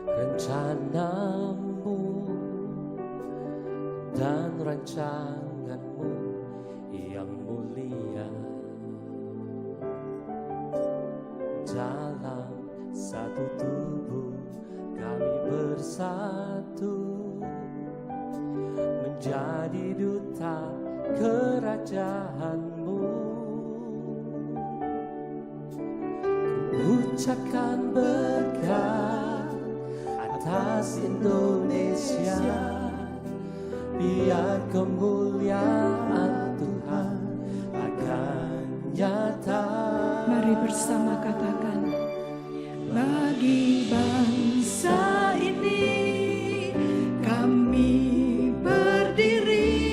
rencanamu dan rancanganmu yang mulia. Dalam satu tubuh kami bersatu menjadi duta kerajaan-Mu. Ucapkan berkat atas Indonesia, biar kemuliaan Tuhan akan nyata. Mari bersama katakan, bagi bangsa ini kami berdiri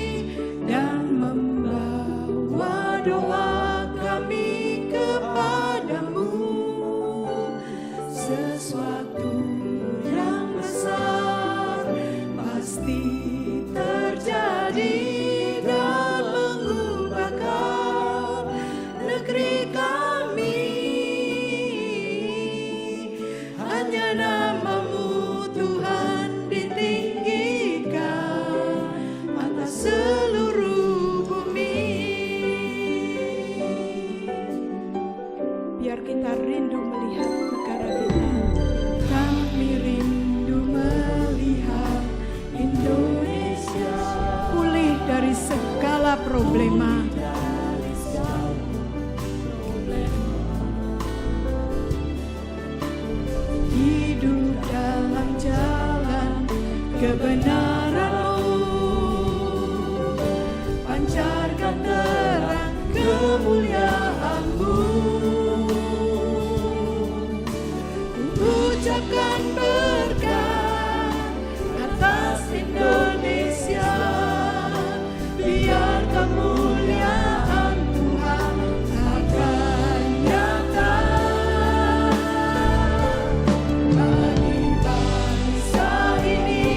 dan membawa doa kami kepadamu. Sesuatu yang besar pasti terjadi dan mengubahkan negeri kami. Hanya nama-Mu Tuhan ditinggikan atas seluruh bumi. Biar kita rindu melihat negara kita. Kami rindu melihat Indonesia pulih dari segala problema. Hidup dalam jalan kebenaran-Mu, pancarkan terang kemuliaan-Mu. Ucapkan berkat atas Indonesia, biar kemuliaan Tuhan akan nyata. Bagi bangsa ini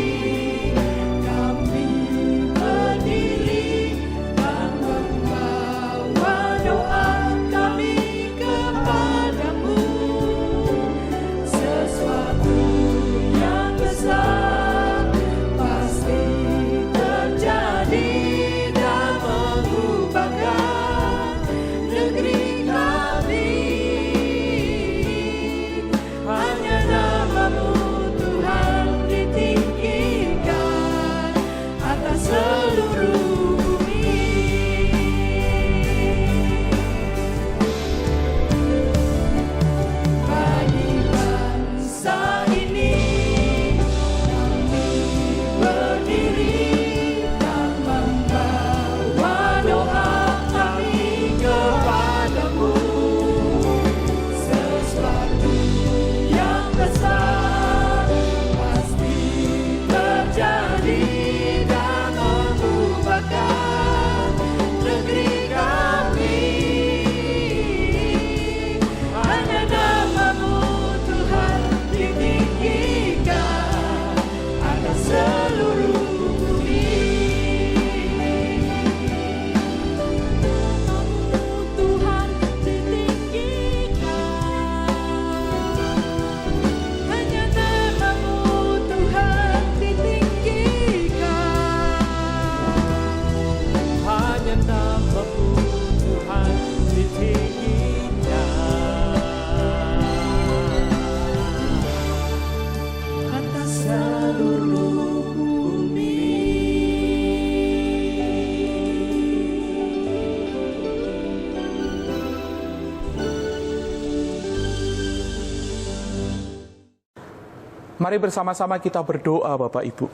Mari bersama-sama kita berdoa, Bapak Ibu.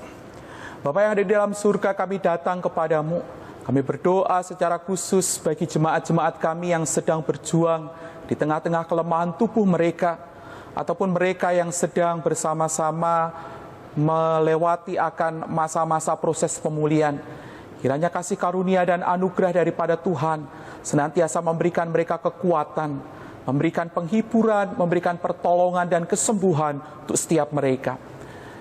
Bapak yang ada di dalam surga, kami datang kepadamu. Kami berdoa secara khusus bagi jemaat-jemaat kami yang sedang berjuang di tengah-tengah kelemahan tubuh mereka, ataupun mereka yang sedang bersama-sama melewati akan masa-masa proses pemulihan. Kiranya kasih karunia dan anugerah daripada Tuhan senantiasa memberikan mereka kekuatan, memberikan penghiburan, memberikan pertolongan dan kesembuhan untuk setiap mereka.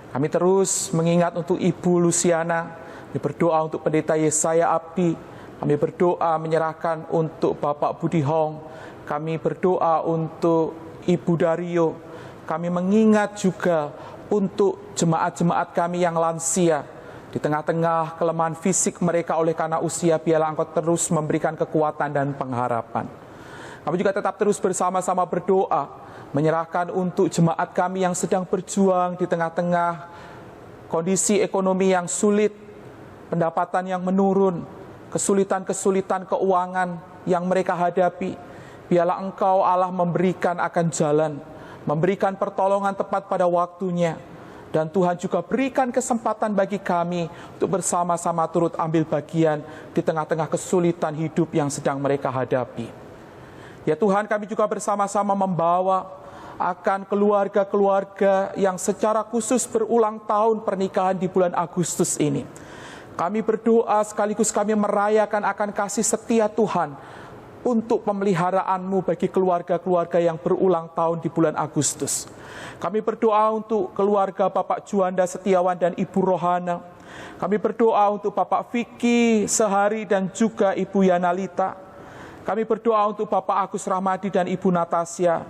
Kami terus mengingat untuk Ibu Luciana, kami berdoa untuk Pendeta Yesaya Abdi, kami berdoa menyerahkan untuk Bapak Budi Hong, kami berdoa untuk Ibu Dario, kami mengingat juga untuk jemaat-jemaat kami yang lansia. Di tengah-tengah kelemahan fisik mereka oleh karena usia, biarlah Engkau terus memberikan kekuatan dan pengharapan. Kami juga tetap terus bersama-sama berdoa, menyerahkan untuk jemaat kami yang sedang berjuang di tengah-tengah kondisi ekonomi yang sulit, pendapatan yang menurun, kesulitan-kesulitan keuangan yang mereka hadapi. Biarlah Engkau Allah memberikan akan jalan, memberikan pertolongan tepat pada waktunya. Dan Tuhan juga berikan kesempatan bagi kami untuk bersama-sama turut ambil bagian di tengah-tengah kesulitan hidup yang sedang mereka hadapi. Ya Tuhan, kami juga bersama-sama membawa akan keluarga-keluarga yang secara khusus berulang tahun pernikahan di bulan Agustus ini. Kami berdoa sekaligus kami merayakan akan kasih setia Tuhan untuk pemeliharaanmu bagi keluarga-keluarga yang berulang tahun di bulan Agustus. Kami berdoa untuk keluarga Bapak Juanda Setiawan dan Ibu Rohana. Kami berdoa untuk Bapak Vicky Sehari dan juga Ibu Yanalita. Kami berdoa untuk Bapak Agus Rahmadi dan Ibu Natasya.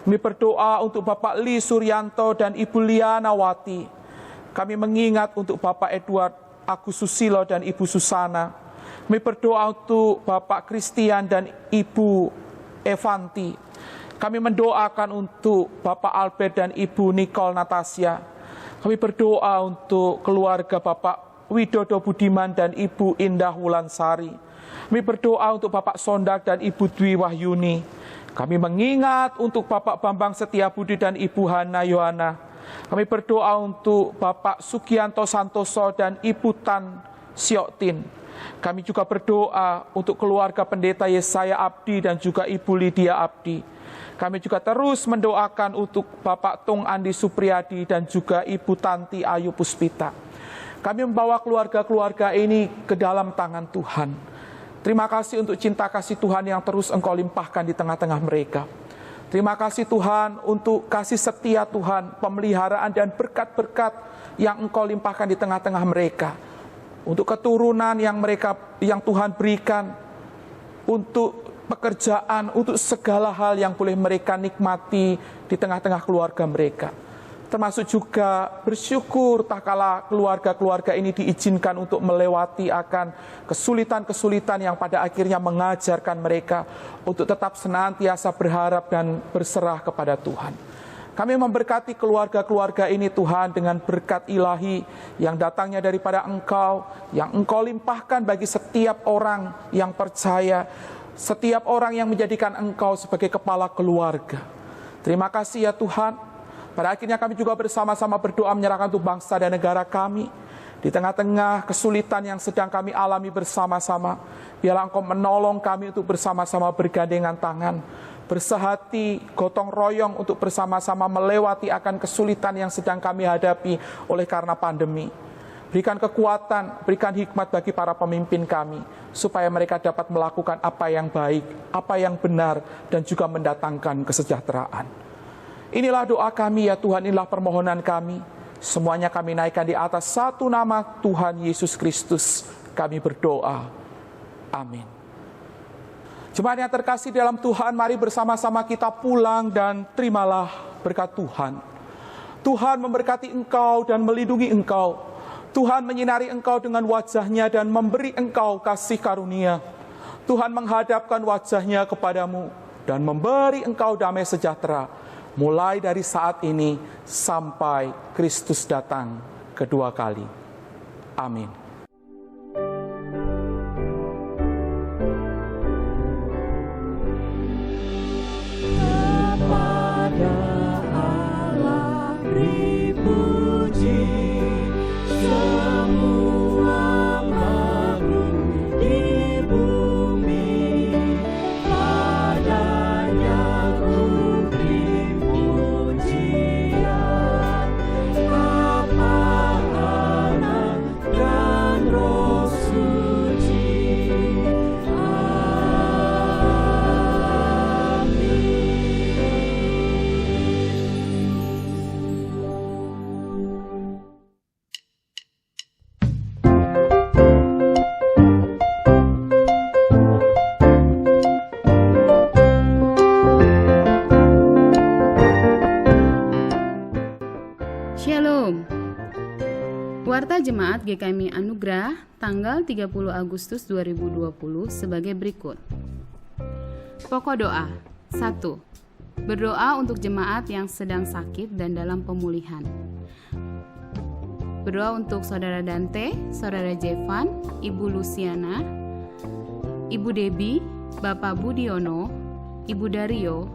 Kami berdoa untuk Bapak Li Suryanto dan Ibu Liana Wati. Kami mengingat untuk Bapak Edward Agus Susilo dan Ibu Susana. Kami berdoa untuk Bapak Christian dan Ibu Evanti. Kami mendoakan untuk Bapak Albert dan Ibu Nicole Natasya. Kami berdoa untuk keluarga Bapak Widodo Budiman dan Ibu Indah Wulansari. Kami berdoa untuk Bapak Sondak dan Ibu Dwi Wahyuni. Kami mengingat untuk Bapak Bambang Setiabudi dan Ibu Hana Yohana. Kami berdoa untuk Bapak Sugianto Santoso dan Ibu Tan Sioktin. Kami juga berdoa untuk keluarga Pendeta Yesaya Abdi dan juga Ibu Lydia Abdi. Kami juga terus mendoakan untuk Bapak Tung Andi Supriyadi dan juga Ibu Tanti Ayu Puspita. Kami membawa keluarga-keluarga ini ke dalam tangan Tuhan. Terima kasih untuk cinta kasih Tuhan yang terus Engkau limpahkan di tengah-tengah mereka. Terima kasih Tuhan untuk kasih setia Tuhan, pemeliharaan dan berkat-berkat yang Engkau limpahkan di tengah-tengah mereka. Untuk keturunan yang Tuhan berikan, untuk pekerjaan, untuk segala hal yang boleh mereka nikmati di tengah-tengah keluarga mereka. Termasuk juga bersyukur tak kala keluarga-keluarga ini diizinkan untuk melewati akan kesulitan-kesulitan yang pada akhirnya mengajarkan mereka untuk tetap senantiasa berharap dan berserah kepada Tuhan. Kami memberkati keluarga-keluarga ini Tuhan dengan berkat ilahi yang datangnya daripada Engkau, yang Engkau limpahkan bagi setiap orang yang percaya, setiap orang yang menjadikan Engkau sebagai kepala keluarga. Terima kasih ya Tuhan. Pada akhirnya kami juga bersama-sama berdoa menyerahkan untuk bangsa dan negara kami. Di tengah-tengah kesulitan yang sedang kami alami bersama-sama, biarlah Engkau menolong kami untuk bersama-sama bergandengan tangan, bersehati, gotong royong untuk bersama-sama melewati akan kesulitan yang sedang kami hadapi oleh karena pandemi. Berikan kekuatan, berikan hikmat bagi para pemimpin kami, supaya mereka dapat melakukan apa yang baik, apa yang benar, dan juga mendatangkan kesejahteraan. Inilah doa kami ya Tuhan, inilah permohonan kami. Semuanya kami naikkan di atas satu nama Tuhan Yesus Kristus. Kami berdoa. Amin. Jemaat yang terkasih dalam Tuhan, mari bersama-sama kita pulang dan terimalah berkat Tuhan. Tuhan memberkati engkau dan melindungi engkau. Tuhan menyinari engkau dengan wajah-Nya dan memberi engkau kasih karunia. Tuhan menghadapkan wajah-Nya kepadamu dan memberi engkau damai sejahtera, mulai dari saat ini sampai Kristus datang kedua kali. Amin. Kepada Allah ribu Shalom. Warta Jemaat GKMI Anugerah tanggal 30 Agustus 2020 sebagai berikut. Pokok doa. 1. Berdoa untuk jemaat yang sedang sakit dan dalam pemulihan. Berdoa untuk Saudara Dante, Saudara Jevan, Ibu Luciana, Ibu Debi, Bapak Budiono, Ibu Dario,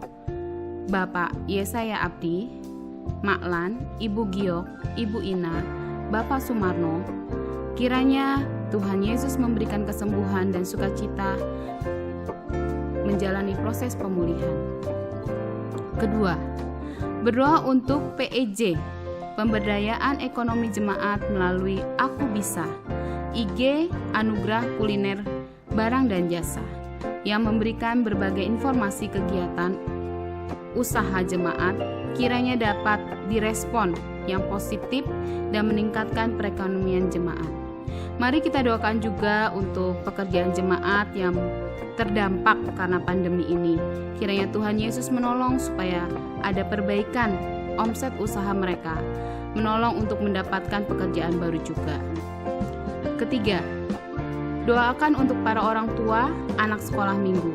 Bapak Yesaya Abdi, Maklan, Ibu Giok, Ibu Ina, Bapak Sumarno. Kiranya Tuhan Yesus memberikan kesembuhan dan sukacita menjalani proses pemulihan. Kedua, berdoa untuk PEJ, Pemberdayaan Ekonomi Jemaat melalui Aku Bisa, IG Anugerah Kuliner Barang dan Jasa, yang memberikan berbagai informasi kegiatan usaha jemaat, kiranya dapat direspon yang positif dan meningkatkan perekonomian jemaat. Mari kita doakan juga untuk pekerjaan jemaat yang terdampak karena pandemi ini. Kiranya Tuhan Yesus menolong supaya ada perbaikan omset usaha mereka, menolong untuk mendapatkan pekerjaan baru juga. Ketiga, doakan untuk para orang tua anak sekolah minggu.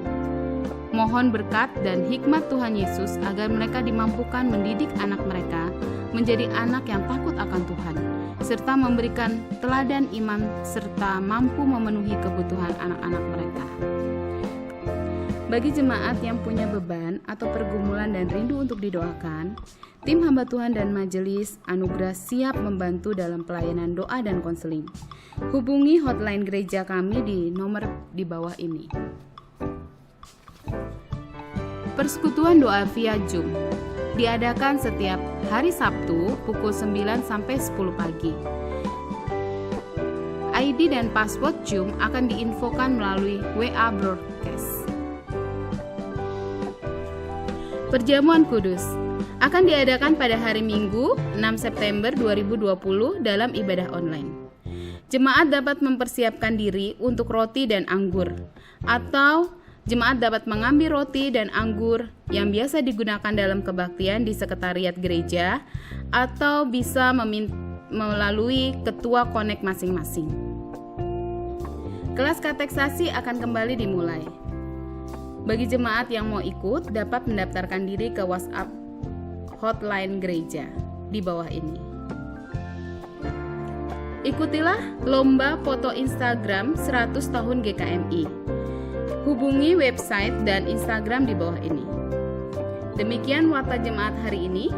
Mohon berkat dan hikmat Tuhan Yesus agar mereka dimampukan mendidik anak mereka menjadi anak yang takut akan Tuhan, serta memberikan teladan iman serta mampu memenuhi kebutuhan anak-anak mereka. Bagi jemaat yang punya beban atau pergumulan dan rindu untuk didoakan, tim hamba Tuhan dan majelis Anugerah siap membantu dalam pelayanan doa dan konseling. Hubungi hotline gereja kami di nomor di bawah ini. Persekutuan doa via Zoom diadakan setiap hari Sabtu pukul 9 sampai 10 pagi. ID dan password Zoom akan diinfokan melalui WA broadcast. Perjamuan Kudus akan diadakan pada hari Minggu 6 September 2020 dalam ibadah online. Jemaat dapat mempersiapkan diri untuk roti dan anggur, atau jemaat dapat mengambil roti dan anggur yang biasa digunakan dalam kebaktian di sekretariat gereja, atau bisa melalui ketua konek masing-masing. Kelas kateksasi akan kembali dimulai. Bagi jemaat yang mau ikut dapat mendaftarkan diri ke WhatsApp hotline gereja di bawah ini. Ikutilah lomba foto Instagram 100 tahun GKMI. Hubungi website dan Instagram di bawah ini. Demikian warta jemaat hari ini.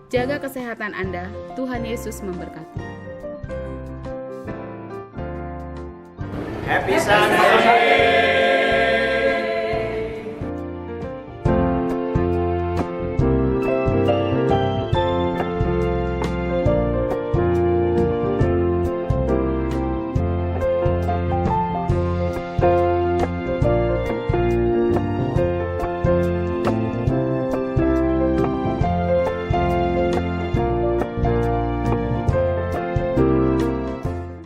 Jaga kesehatan Anda. Tuhan Yesus memberkati. Happy Sunday.